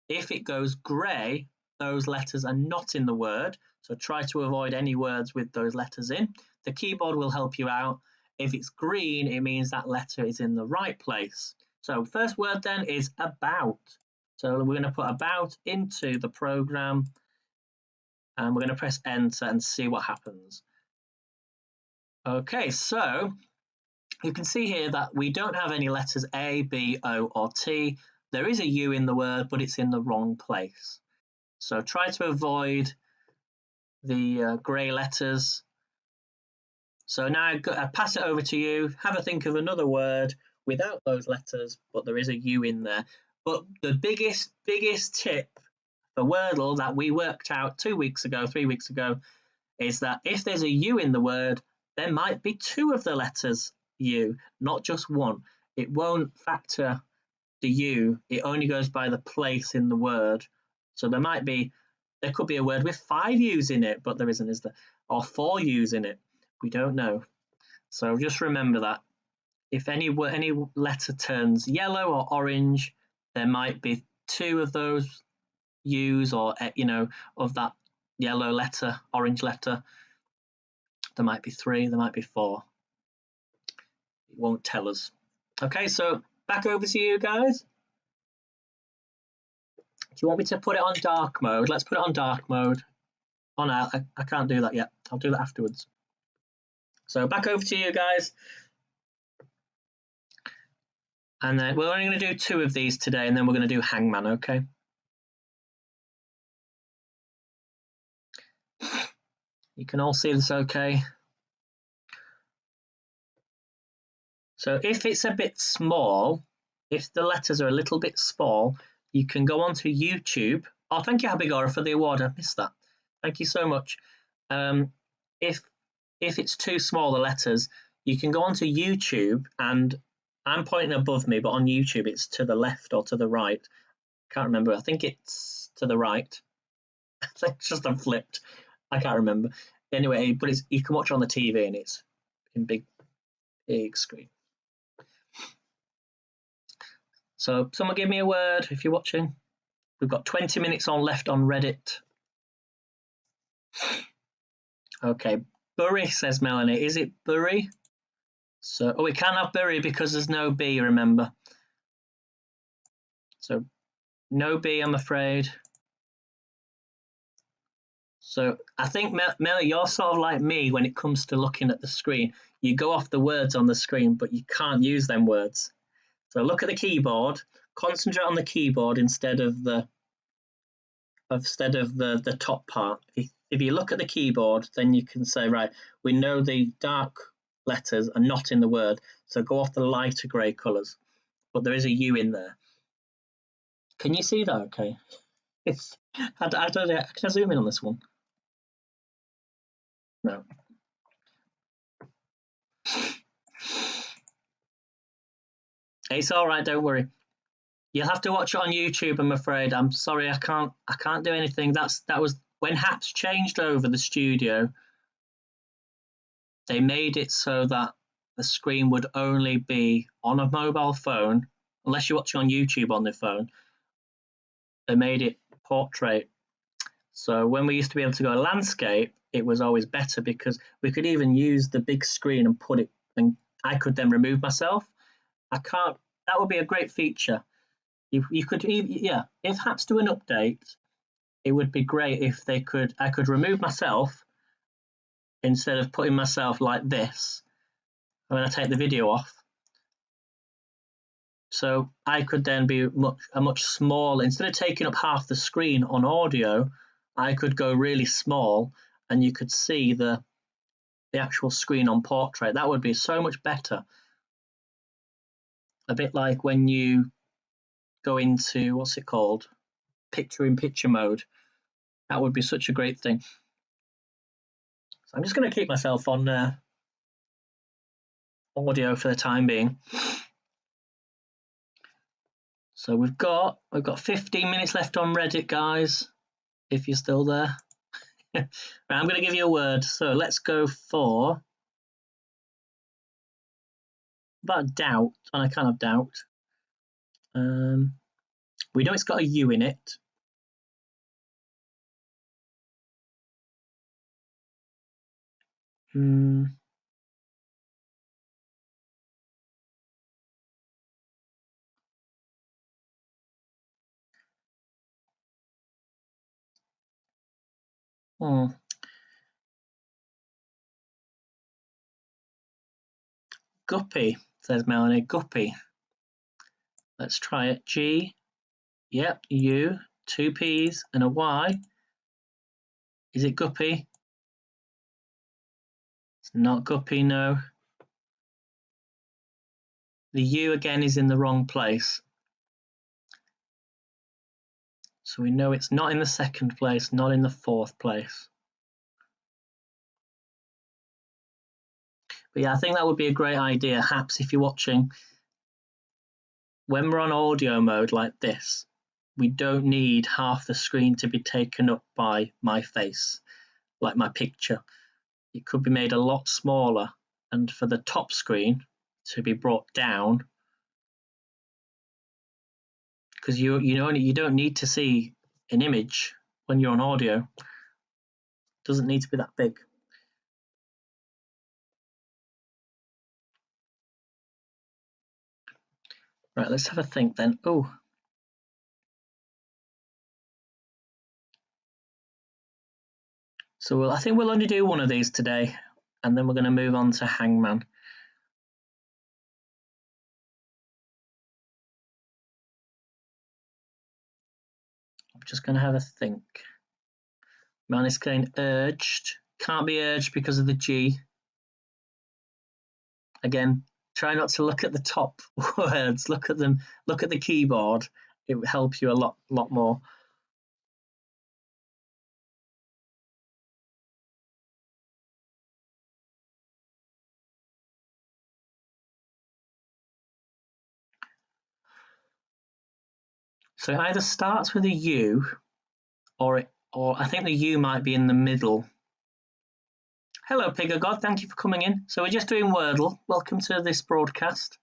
If it goes grey, those letters are not in the word. So try to avoid any words with those letters in. The keyboard will help you out. If it's green, it means that letter is in the right place. So first word then is about. So we're going to put about into the program and we're going to press enter and see what happens. Okay, so You can see here that we don't have any letters A, B, O, or T. There is a U in the word, but it's in the wrong place. So try to avoid the grey letters. So now I pass it over to you. Have a think of another word without those letters, but there is a U in there. But the biggest tip for Wordle that we worked out 2 weeks ago, 3 weeks ago, is that if there's a U in the word, there might be two of the letters U, not just one. It won't factor the U. It only goes by the place in the word. So there could be a word with 5 U's in it, but there isn't, is there? Or 4 U's in it. We don't know. So just remember that. If any letter turns yellow or orange, there might be 2 of those U's, or of that yellow letter, orange letter. There might be 3, there might be 4. It won't tell us. Okay, so back over to you guys. Do you want me to put it on dark mode? Let's put it on dark mode. Oh no, I can't do that yet. I'll do that afterwards. So back over to you guys. And then we're only going to do 2 of these today, and then we're going to do Hangman, okay? You can all see this okay? So if it's a bit small, if the letters are a little bit small, you can go onto YouTube. Oh, thank you, Abigora, for the award. I missed that. Thank you so much. If it's too small, the letters, you can go onto YouTube, and I'm pointing above me, but on YouTube it's to the left or to the right. Can't remember. I think it's to the right. I think it's just flipped. I can't remember. Anyway, but you can watch it on the TV, and it's in big screen. So someone give me a word if you're watching. We've got 20 minutes left on Reddit. Okay, Bury, says Melanie. Is it Bury? So, we can't have Bury because there's no B, remember. So, no B, I'm afraid. So, I think, Melanie, you're sort of like me when it comes to looking at the screen. You go off the words on the screen, but you can't use them words. So, look at the keyboard. Concentrate on the keyboard instead of the top part. If you look at the keyboard, then you can say, right, we know the dark letters are not in the word, so go off the lighter grey colours. But there is a U in there. Can you see that okay? I don't know. Can I zoom in on this one? No. It's all right, don't worry. You'll have to watch it on YouTube, I'm afraid. I'm sorry, I can't do anything. That was when Haps changed over the studio. They made it so that the screen would only be on a mobile phone, unless you're watching on YouTube on the phone. They made it portrait. So when we used to be able to go landscape, it was always better because we could even use the big screen and put it, and I could then remove myself. That would be a great feature. You could, yeah, if Haps do an update, it would be great if I could remove myself instead of putting myself like this when I take the video off. So I could then be a much smaller, instead of taking up half the screen on audio, I could go really small and you could see the actual screen on portrait. That would be so much better. A bit like when you go into, what's it called? Picture-in-picture mode. That would be such a great thing. So I'm just going to keep myself on audio for the time being. So we've got 15 minutes left on Reddit, guys, if you're still there. Right, I'm going to give you a word. So let's go for about doubt, and I kind of doubt. We know it's got a U in it. Guppy, says Melanie. Guppy. Let's try it. G. Yep, U. 2 P's and a Y. Is it Guppy? It's not Guppy, no. The U again is in the wrong place. So we know it's not in the second place, not in the fourth place. But yeah, I think that would be a great idea. Perhaps if you're watching, when we're on audio mode like this, we don't need half the screen to be taken up by my face, like my picture. It could be made a lot smaller, and for the top screen to be brought down, because you don't need to see an image when you're on audio. It doesn't need to be that big. Right, let's have a think then. Oh. So I think we'll only do one of these today, and then we're going to move on to Hangman. I'm just going to have a think. Man is getting urged. Can't be urged because of the G. Again, try not to look at the top words. Look at them. Look at the keyboard. It will help you a lot more. So it either starts with a U, or I think the U might be in the middle. Hello, Pig of God. Thank you for coming in. So we're just doing Wordle. Welcome to this broadcast.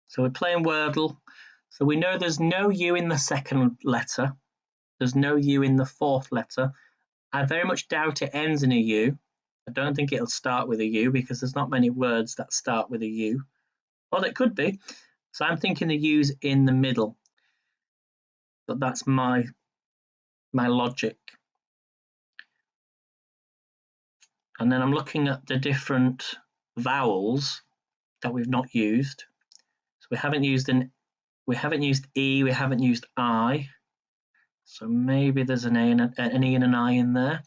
So we're playing Wordle. So we know there's no U in the second letter. There's no U in the fourth letter. I very much doubt it ends in a U. I don't think it'll start with a U because there's not many words that start with a U. Well, it could be. So I'm thinking the U's in the middle. But that's my logic. And then I'm looking at the different vowels that we've not used. So we haven't used E, we haven't used I. So maybe there's an E and an I in there.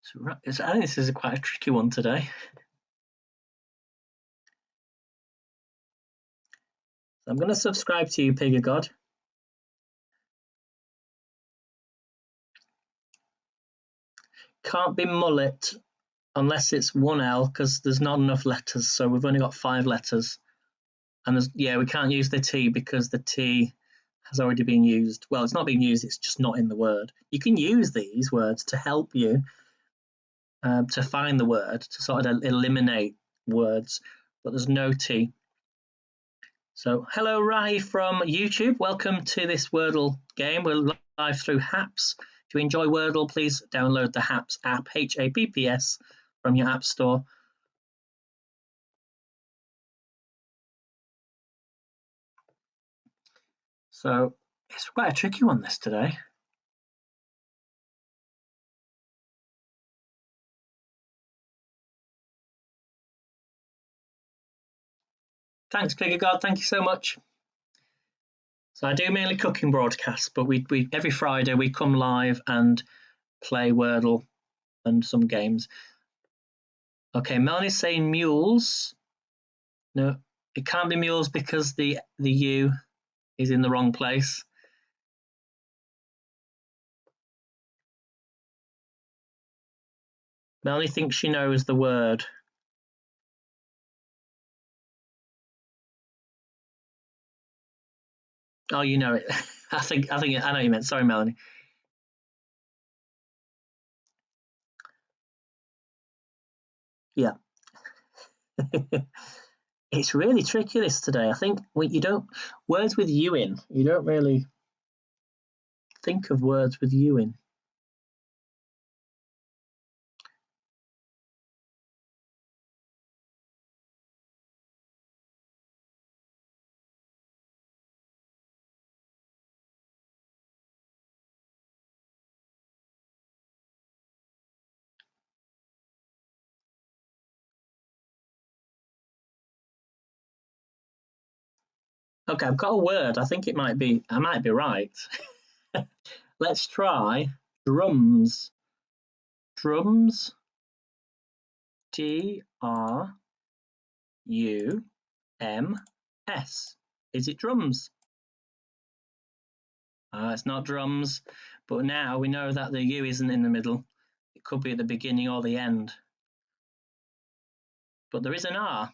So I think this is quite a tricky one today. So I'm going to subscribe to you, Pig of God. Can't be mullet unless it's one L because there's not enough letters. So we've only got 5 letters. And we can't use the T because the T has already been used. Well, it's not being used, it's just not in the word. You can use these words to help you to find the word, to sort of eliminate words, but there's no T. So hello, Rai from YouTube. Welcome to this Wordle game. We're live through Haps. If you enjoy Wordle, please download the Haps app, H-A-P-P-S, from your app store. So it's quite a tricky one this today. Thanks, Pig of God. Thank you so much. So I do mainly cooking broadcasts, but we every Friday we come live and play Wordle and some games. Okay, Melanie's saying mules. No, it can't be mules because the U is in the wrong place. Melanie thinks she knows the word. Oh, you know it. I know what you meant. Sorry, Melanie. Yeah. It's really tricky this today. I think words with U in, you don't really think of words with U in. Okay, I've got a word. I think I might be right. Let's try drums. Drums. D-R-U-M-S. Is it drums? It's not drums, but now we know that the U isn't in the middle. It could be at the beginning or the end. But there is an R.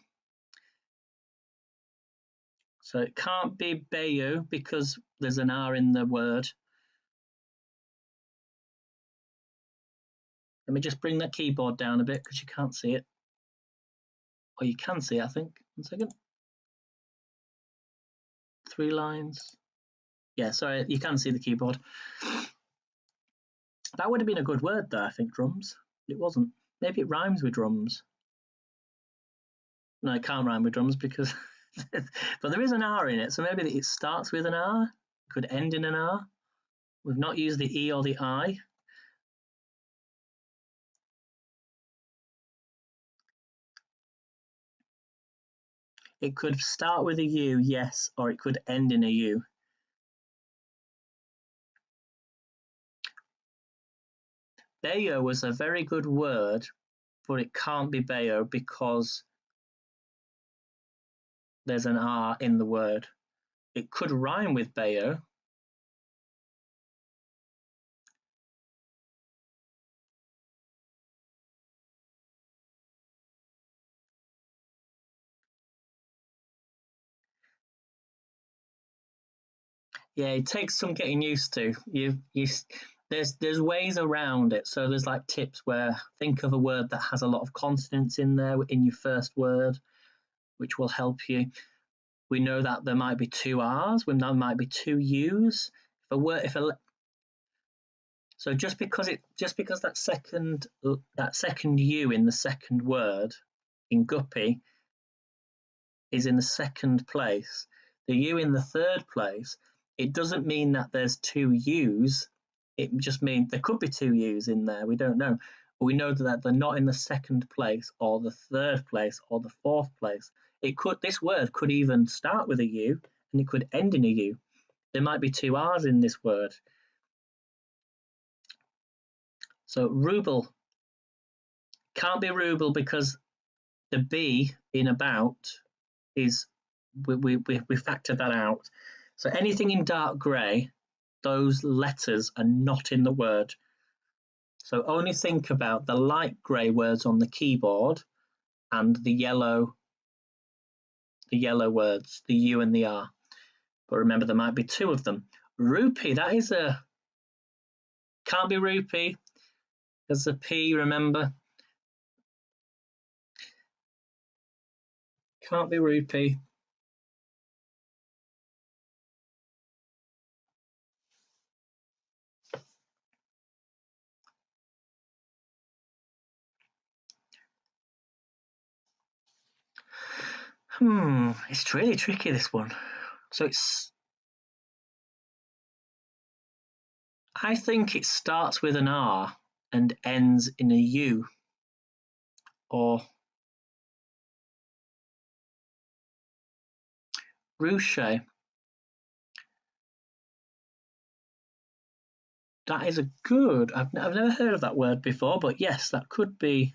So it can't be Bayou because there's an R in the word. Let me just bring that keyboard down a bit because you can't see it. Or you can see it, I think. 1 second. 3 lines. Yeah, sorry, you can see the keyboard. That would have been a good word though, I think, drums. It wasn't. Maybe it rhymes with drums. No, it can't rhyme with drums because... but there is an R in it, so maybe it starts with an R. It could end in an R. We've not used the E or the I. It could start with a U, yes, or it could end in a U. Bayou was a very good word, but it can't be Bayou because there's an R in the word. It could rhyme with Bayou. Yeah, it takes some getting used to. There's ways around it. So there's like tips where think of a word that has a lot of consonants in there in your first word, which will help you. We know that there might be 2 R's, when there might be 2 U's. So just because that second U in the second word in guppy is in the second place, the U in the third place, it doesn't mean that there's 2 U's. It just means there could be 2 U's in there. We don't know. But we know that they're not in the second place or the third place or the fourth place. This word could even start with a U and it could end in a U. There might be 2 R's in this word. So ruble can't be ruble because the B in about is we factored that out. So anything in dark grey, those letters are not in the word. So only think about the light grey words on the keyboard and the yellow words, the U and the R. But remember, there might be 2 of them. Rupee, that is can't be rupee. There's a P, remember. Can't be rupee. It's really tricky, this one. So I think it starts with an R and ends in a U. Or ruche. That is a good. I've never heard of that word before, but yes, that could be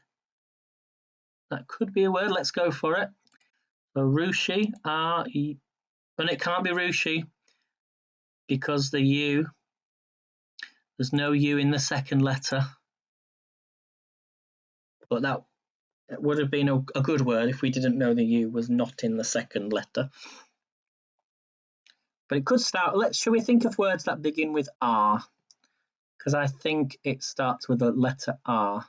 a word. Let's go for it. So ruche, R-E, and it can't be ruche because the U, there's no U in the second letter. But that would have been a good word if we didn't know the U was not in the second letter. But it could start. Shall we think of words that begin with R? Because I think it starts with the letter R.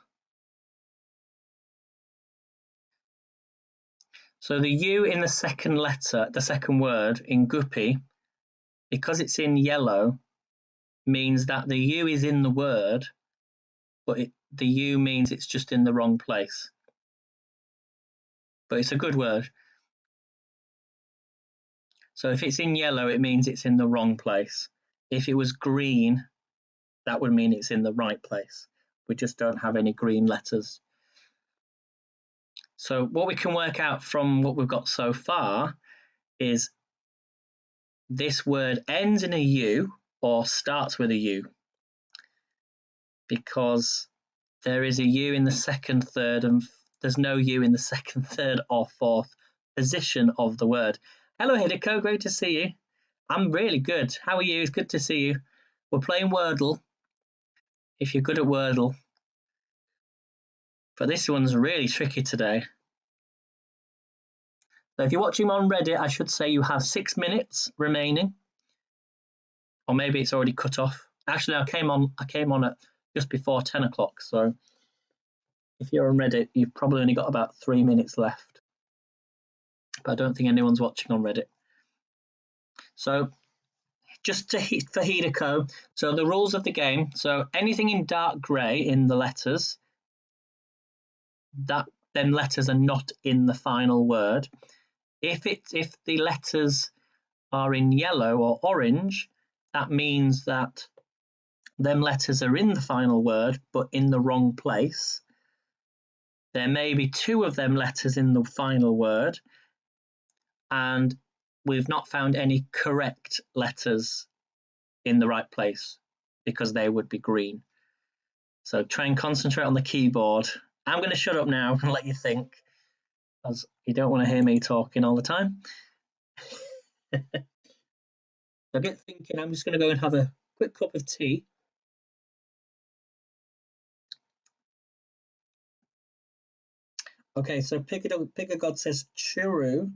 So the U in the second letter, the second word in guppy, because it's in yellow, means that the U is in the word, but the U means it's just in the wrong place. But it's a good word. So if it's in yellow, it means it's in the wrong place. If it was green, that would mean it's in the right place. We just don't have any green letters. So what we can work out from what we've got so far is this word ends in a U or starts with a U, because there is a U in the second, third, and there's no U in the second, third, or fourth position of the word. Hello, Hideko, great to see you. I'm really good. How are you? It's good to see you. We're playing Wordle, if you're good at Wordle. But this one's really tricky today. So if you're watching on Reddit, I should say you have 6 minutes remaining. Or maybe it's already cut off. Actually, I came on at just before 10 o'clock. So if you're on Reddit, you've probably only got about 3 minutes left. But I don't think anyone's watching on Reddit. So just for Hideko, so the rules of the game. So anything in dark grey in the letters, them letters are not in the final word. If the letters are in yellow or orange, that means that them letters are in the final word, but in the wrong place. There may be 2 of them letters in the final word, and we've not found any correct letters in the right place because they would be green. So try and concentrate on the keyboard. I'm going to shut up now and let you think, as you don't want to hear me talking all the time. So get thinking. I'm just going to go and have a quick cup of tea. Okay, so Pigagod says churu.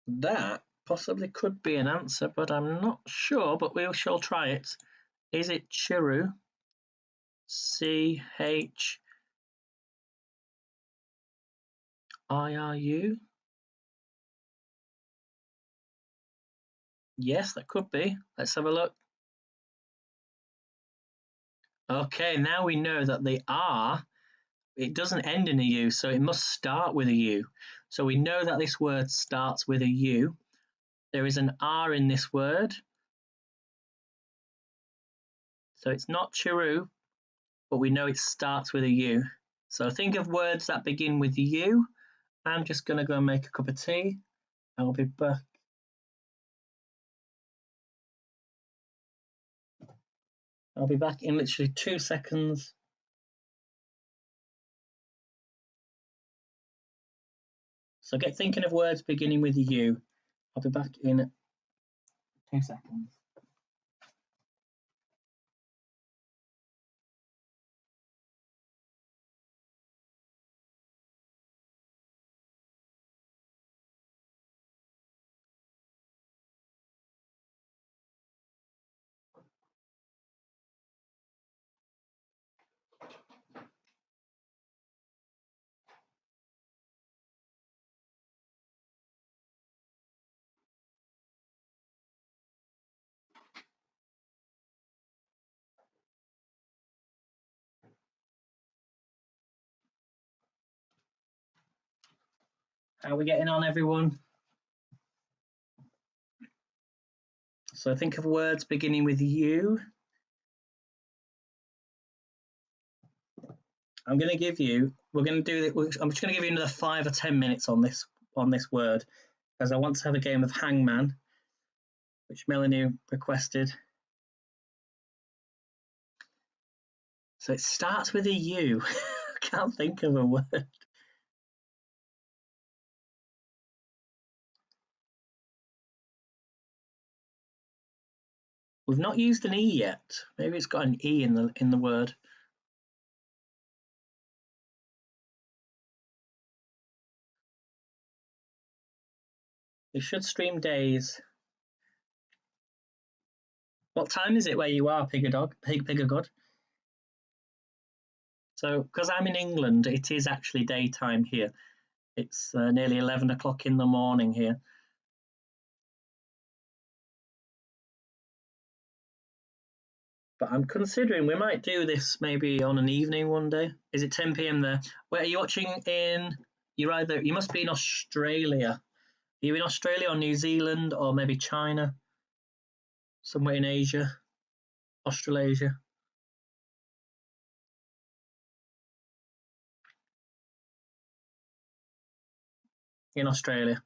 That possibly could be an answer, but I'm not sure, but we shall try it. Is it churu? CHIRU? Yes, that could be. Let's have a look. Okay, now we know that the R, it doesn't end in a U, so it must start with a U. So we know that this word starts with a U. There is an R in this word. So it's not chiru, but we know it starts with a U. So think of words that begin with U. I'm just going to go and make a cup of tea. I'll be back. I'll be back in literally 2 seconds. So get thinking of words beginning with U. I'll be back in 2 seconds. How are we getting on, everyone? So think of words beginning with U. I'm going to give you, I'm just going to give you another 5 or 10 minutes on this word, because I want to have a game of Hangman, which Melanie requested. So it starts with a U. I can't think of a word. We've not used an E yet. Maybe it's got an E in the word. We should stream days. What time is it where you are, Pigagod? So, because I'm in England, it is actually daytime here. It's nearly 11 o'clock in the morning here. But I'm considering we might do this maybe on an evening one day. Is it 10 p.m. there? Where are you watching in? You must be in Australia. Are you in Australia or New Zealand or maybe China? Somewhere in Asia, Australasia. in Australia.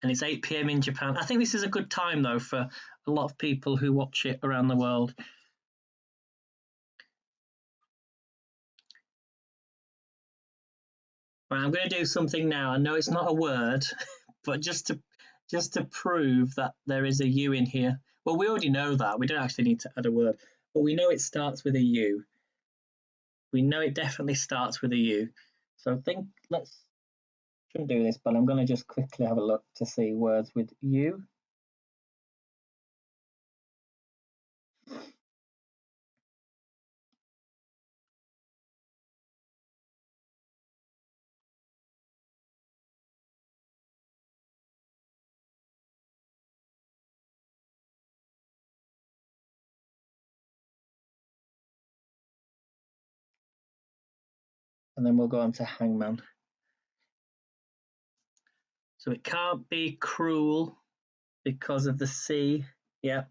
And it's 8 p.m. in Japan. I think this is a good time, though, for a lot of people who watch it around the world. Right, I'm going to do something now. I know it's not a word, but just to prove that there is a U in here. Well, we already know that. We don't actually need to add a word, but we know it starts with a U. We know it definitely starts with a U. So I think shouldn't do this, but I'm going to just quickly have a look to see words with U. And then we'll go on to Hangman. So it can't be cruel because of the C. Yeah.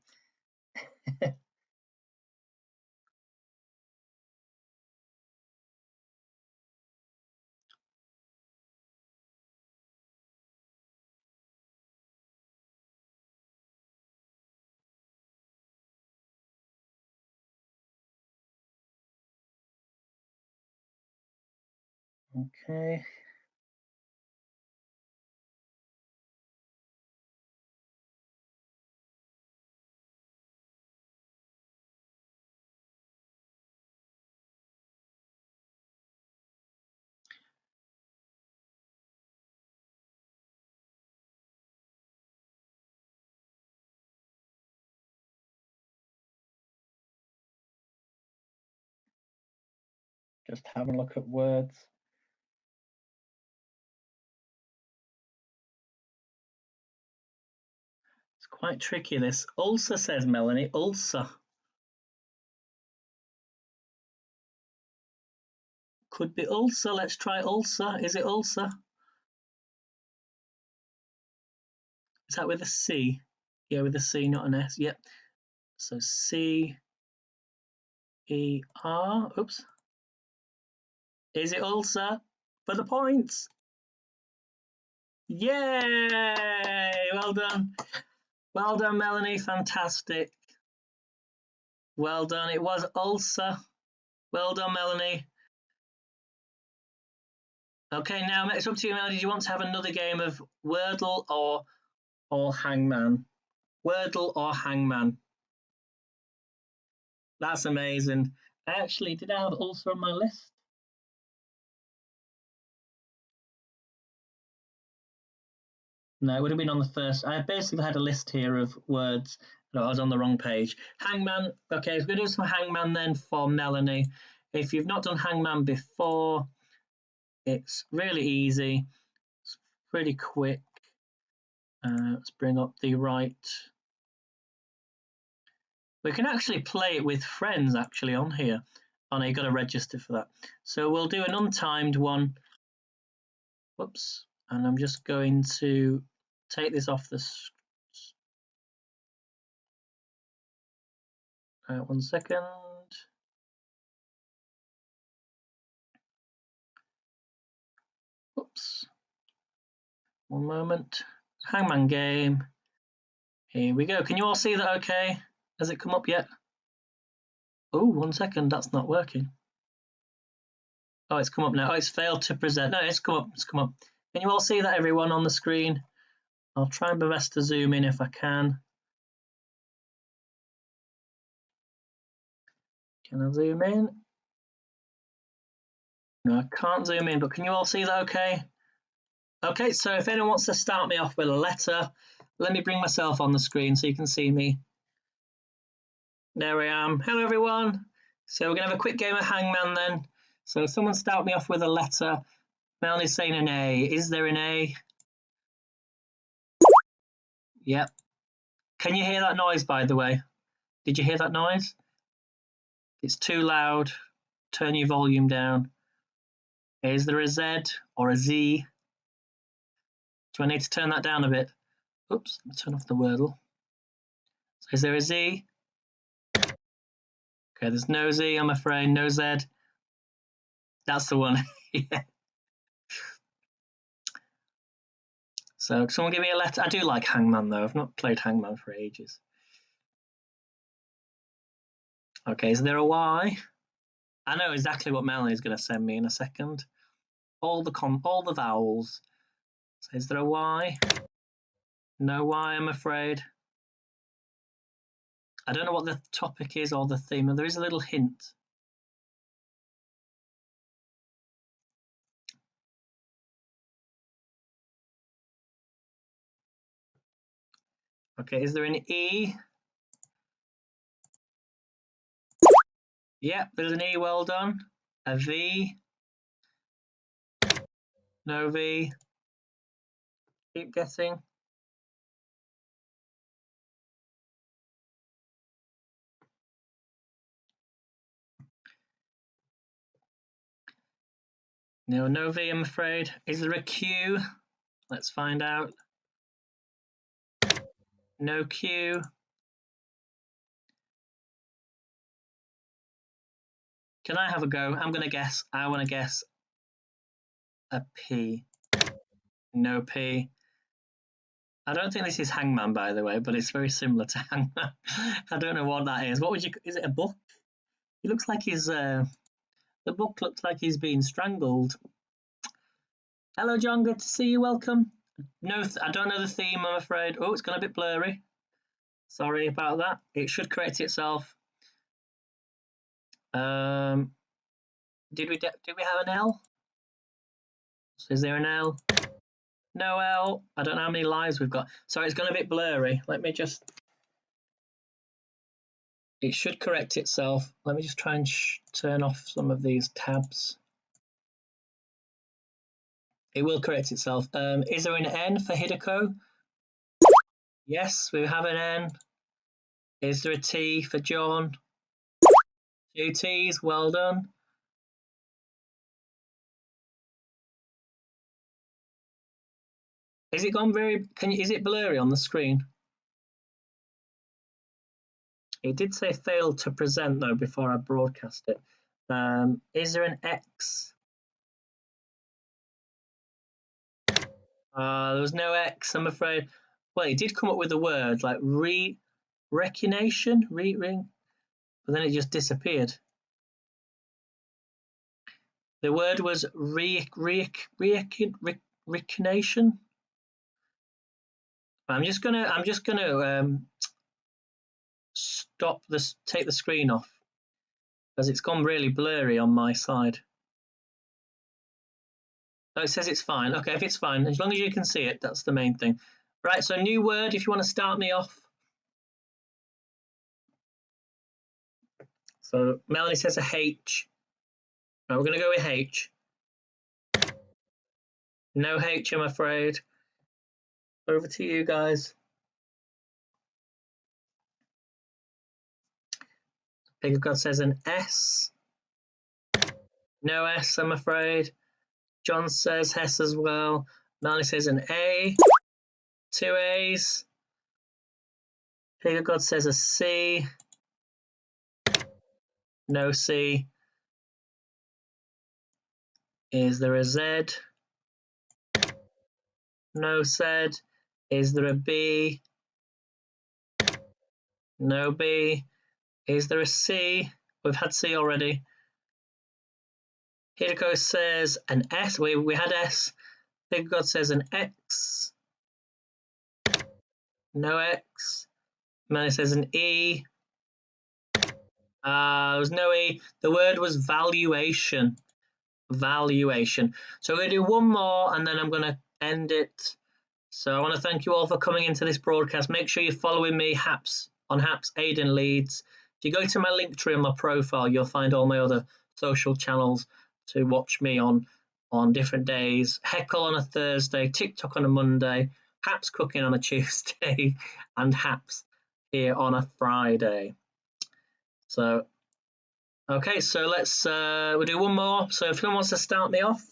Okay. Just have a look at words. It's quite tricky, this. Ulcer, says Melanie. Ulcer. Could be ulcer. Let's try ulcer. Is it ulcer? Is that with a C? Yeah, with a C, not an S. Yep. So C-E-R. Oops. Is it ulcer? For the points. Yay! Well done. Well done, Melanie. Fantastic. Well done. It was ulcer. Well done, Melanie. Okay, now it's up to you, Melanie. Do you want to have another game of Wordle or Hangman? Wordle or Hangman? That's amazing. Actually, did I have ulcer on my list? No, it would have been on the first. I basically had a list here of words. No, I was on the wrong page. Hangman. Okay, so we're going to do some Hangman then for Melanie. If you've not done Hangman before, it's really easy. It's pretty quick. Let's bring up the right. We can actually play it with friends actually on here. Oh no, you've got to register for that. So we'll do an untimed one. Whoops. And I'm just going to take this off the. 1 second. Oops. 1 moment. Hangman game. Here we go. Can you all see that okay? Has it come up yet? Oh, 1 second. That's not working. Oh, it's come up now. Oh, it's failed to present. No, it's come up. It's come up. Can you all see that, everyone, on the screen? I'll try my best to zoom in if I can. Can I zoom in? No, I can't zoom in, but can you all see that okay? Okay, so if anyone wants to start me off with a letter, let me bring myself on the screen so you can see me. There I am. Hello, everyone. So we're going to have a quick game of Hangman then. So someone start me off with a letter. Melanie's saying an A. Is there an A? Yep. Can you hear that noise, by the way? Did you hear that noise? It's too loud. Turn your volume down. Is there a Z or a Z? Do I need to turn that down a bit? Oops, turn off the Wordle. So is there a Z? Okay, there's no Z, I'm afraid. No Z. That's the one. Yeah. So can someone give me a letter? I do like Hangman though. I've not played Hangman for ages. Okay, is there a Y? I know exactly what Melanie's going to send me in a second. All the vowels. So is there a Y? No Y, I'm afraid. I don't know what the topic is or the theme. There is a little hint. Okay, is there an E? Yep, there's an E, well done. A V? No V. Keep guessing. No, no V, I'm afraid. Is there a Q? Let's find out. No Q. Can I have a go? I'm going to guess. I want to guess a P. No P. I don't think this is Hangman, by the way, but it's very similar to Hangman. I don't know what that is. What would you? Is it a book? It looks like he's. The book looks like he's been strangled. Hello, John. Good to see you. Welcome. No, I don't know the theme. I'm afraid. Oh, it's gone a bit blurry. Sorry about that. It should correct itself. Did we have an L? So is there an L? No L. I don't know how many lives we've got. Sorry, it's gone a bit blurry. Let me just. It should correct itself. Let me just try and turn off some of these tabs. It will correct itself. Is there an N for Hideko? Yes, we have an N. Is there a T for John? 2 T's, well done. Is it gone very? Is it blurry on the screen? It did say failed to present though before I broadcast it. Is there an X? There was no X, I'm afraid. Well, it did come up with a word like recognition, but then it just disappeared. The word was recognition. I'm just gonna stop this, take the screen off because it's gone really blurry on my side. Oh, it says it's fine. Okay, if it's fine, as long as you can see it, that's the main thing. Right, so new word, if you want to start me off. So Melanie says a H. Right, we're going to go with H. No H, I'm afraid. Over to you guys. Pig of God says an S. No S, I'm afraid. John says S as well. Melanie says an A. 2 A's. Pig of God says a C. No C. Is there a Z? No Z. Is there a B? No B. Is there a C? We've had C already. Hideko says an S. We had S. Big God says an X. No X. Melanie says an E. There was no E. The word was valuation. Valuation. So we're going to do one more and then I'm going to end it. So I want to thank you all for coming into this broadcast. Make sure you're following me on Haps Aiden Leeds. If you go to my link tree on my profile, you'll find all my other social channels to watch me on different days. Heckle on a Thursday, TikTok on a Monday, Haps Cooking on a Tuesday, and Haps here on a Friday. So, okay, so we'll do one more. So if someone wants to start me off,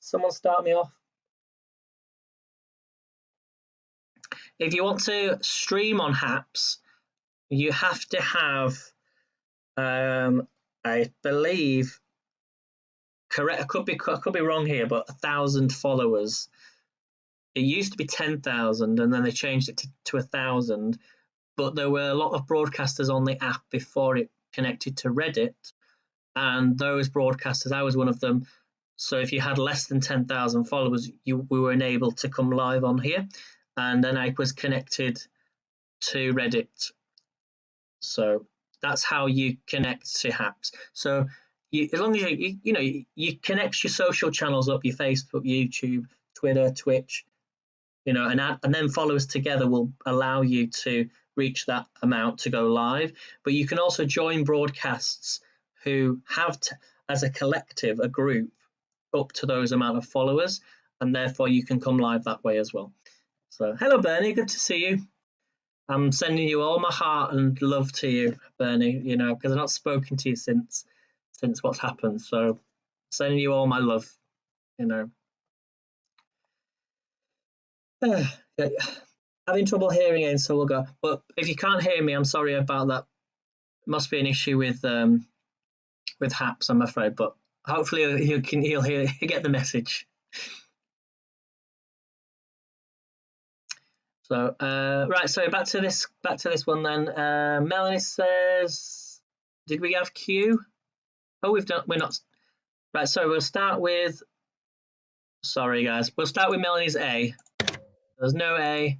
someone start me off. If you want to stream on Haps, you have to have, I believe, correct. I could be wrong here, but 1,000 followers. it used to be 10,000 and then they changed it to 1,000. But there were a lot of broadcasters on the app before it connected to Reddit, and those broadcasters, I was one of them. So if you had less than 10,000 followers, we weren't able to come live on here, and then I was connected to Reddit. So that's how you connect to Haps. So as long as you connect your social channels up, your Facebook, YouTube, Twitter, Twitch, and then followers together will allow you to reach that amount to go live. But you can also join broadcasts who have, as a collective, a group, up to those amount of followers, and therefore you can come live that way as well. So hello, Bernie, good to see you. I'm sending you all my heart and love to you, Bernie, because I've not spoken to you since what's happened. So sending you all my love, Having trouble hearing it, so we'll go. But if you can't hear me, I'm sorry about that. Must be an issue with Haps, I'm afraid. But hopefully he'll get the message. So right, so back to this one then. Melanie says, did we have Q? Oh, we're not. Right, so we'll start with. Sorry, guys. We'll start with Melanie's A. There's no A.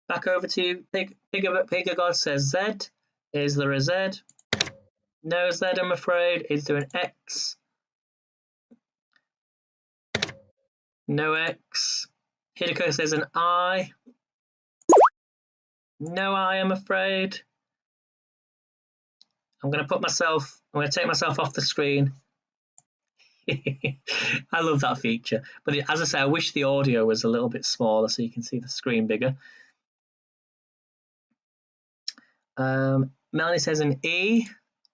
Back over to you. Pigger God says Z. Is there a Z? No Z, I'm afraid. Is there an X? No X. Hideko says an I. No I, I'm afraid. I'm going to take myself off the screen. I love that feature. But as I say, I wish the audio was a little bit smaller so you can see the screen bigger. Melanie says an E.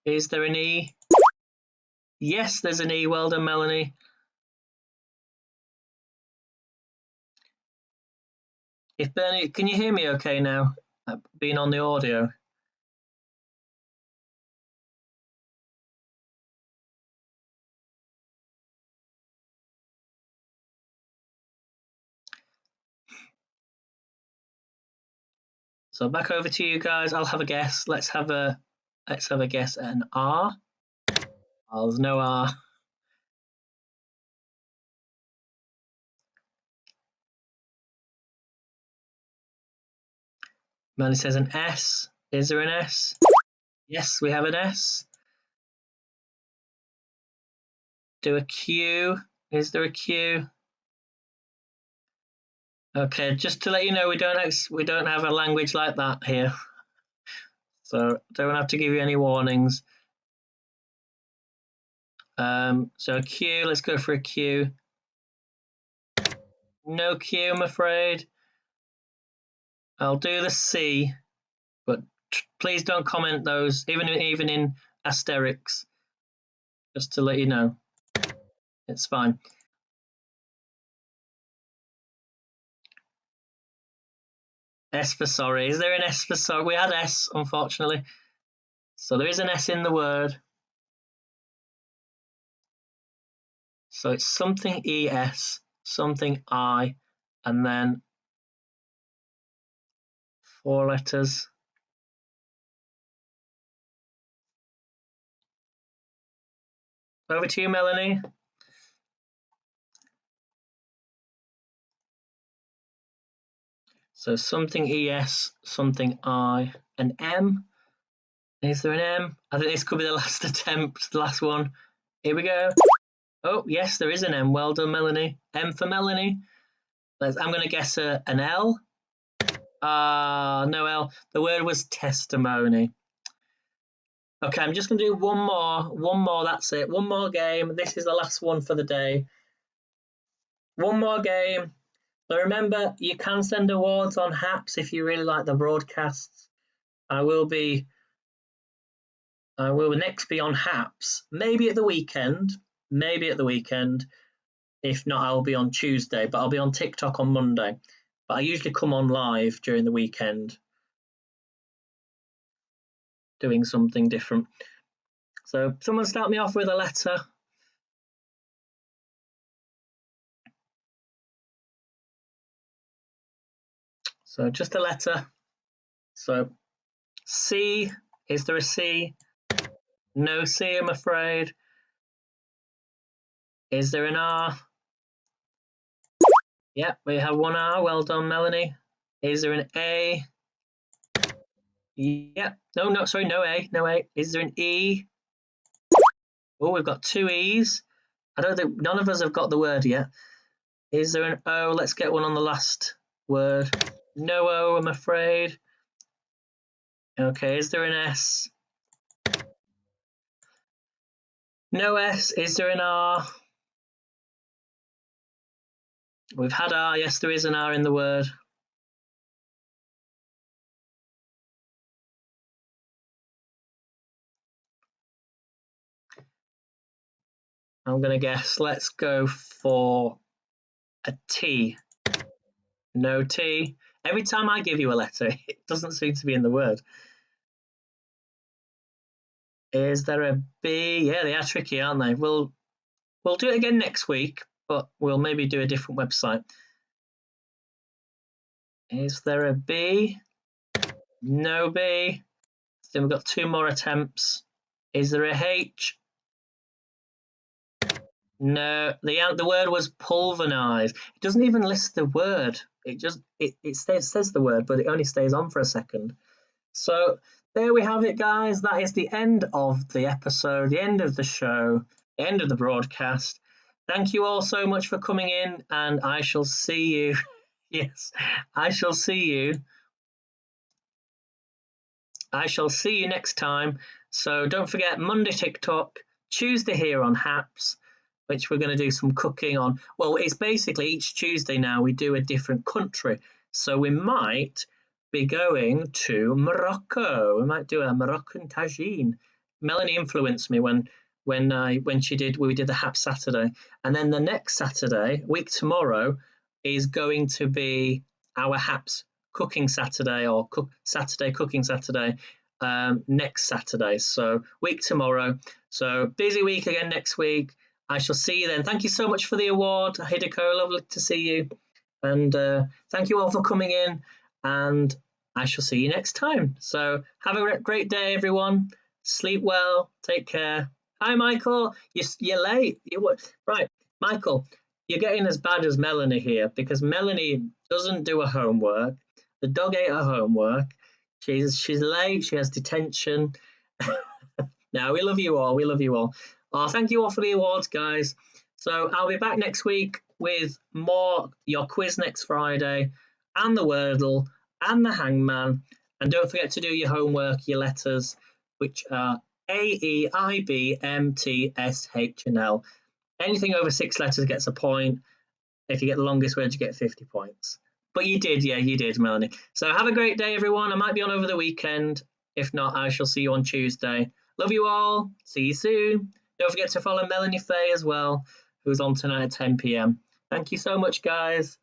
Is there an E? Yes, there's an E. Well done, Melanie. If Bernie, can you hear me okay now? Being on the audio. So back over to you guys. I'll have a guess. Let's have a guess at an R. Oh, there's no R. Melanie says an S. Is there an S? Yes, we have an S. Do a Q. Is there a Q? Okay, just to let you know, we don't have a language like that here, so don't have to give you any warnings. So a Q. Let's go for a Q. No Q, I'm afraid. I'll do the C, but please don't comment those, even in asterisk, just to let you know. It's fine. S for sorry. Is there an S for sorry? We had S, unfortunately. So there is an S in the word. So it's something ES, something I, and then 4 letters. Over to you, Melanie. So something ES, something I, an M. Is there an M? I think this could be the last attempt, the last one. Here we go. Oh, yes, there is an M. Well done, Melanie. M for Melanie. I'm going to guess an L. No L. The word was testimony. Okay, I'm just going to do one more, that's it. One more game. This is the last one for the day. One more game. So remember, you can send awards on Haps if you really like the broadcasts. I will next be on Haps, maybe at the weekend. If not, I'll be on Tuesday, but I'll be on TikTok on Monday. But I usually come on live during the weekend, doing something different. So someone start me off with a letter. So just a letter. So C, is there a C? No C, I'm afraid. Is there an R? Yep, we have one R. Well done, Melanie. Is there an A? Yep. No, sorry, no A, no A. Is there an E? Oh, we've got two E's. I don't think none of us have got the word yet. Is there an O? Let's get one on the last word. No O, I'm afraid. Okay, is there an S? No S. Is there an R? We've had R. Yes, there is an R in the word. I'm going to guess. Let's go for a T. No T. Every time I give you a letter, it doesn't seem to be in the word. Is there a B? Yeah, they are tricky, aren't they? We'll do it again next week, but we'll maybe do a different website. Is there a B? No B. Then we've got two more attempts. Is there a H? No. The word was pulverised. It doesn't even list the word. It says the word, but it only stays on for a second. So there we have it, guys. That is the end of the episode, the end of the show, the end of the broadcast. Thank you all so much for coming in, and I shall see you. Yes, I shall see you. I shall see you next time. So don't forget Monday TikTok, Tuesday here on Haps, which we're going to do some cooking on. Well, it's basically each Tuesday now we do a different country. So we might be going to Morocco. We might do a Moroccan tagine. Melanie influenced me when we did the Haps Saturday. And then the next Saturday, week tomorrow, is going to be our Haps Cooking Saturday or Saturday Cooking Saturday next Saturday. So week tomorrow. So busy week again next week. I shall see you then. Thank you so much for the award, Hideko. Lovely to see you. And thank you all for coming in. And I shall see you next time. So have a great day, everyone. Sleep well. Take care. Hi, Michael. You're late. Right, Michael, you're getting as bad as Melanie here because Melanie doesn't do her homework. The dog ate her homework. She's late. She has detention. No, we love you all. We love you all. Oh, thank you all for the awards, guys. So I'll be back next week with more your quiz next Friday and the Wordle and the Hangman. And don't forget to do your homework, your letters, which are A, E, I, B, M, T, S, H, and L. Anything over 6 letters gets a point. If you get the longest word, you get 50 points. But you did, yeah, you did, Melanie. So have a great day, everyone. I might be on over the weekend. If not, I shall see you on Tuesday. Love you all. See you soon. Don't forget to follow Melanie Faye as well, who's on tonight at 10 p.m. Thank you so much, guys.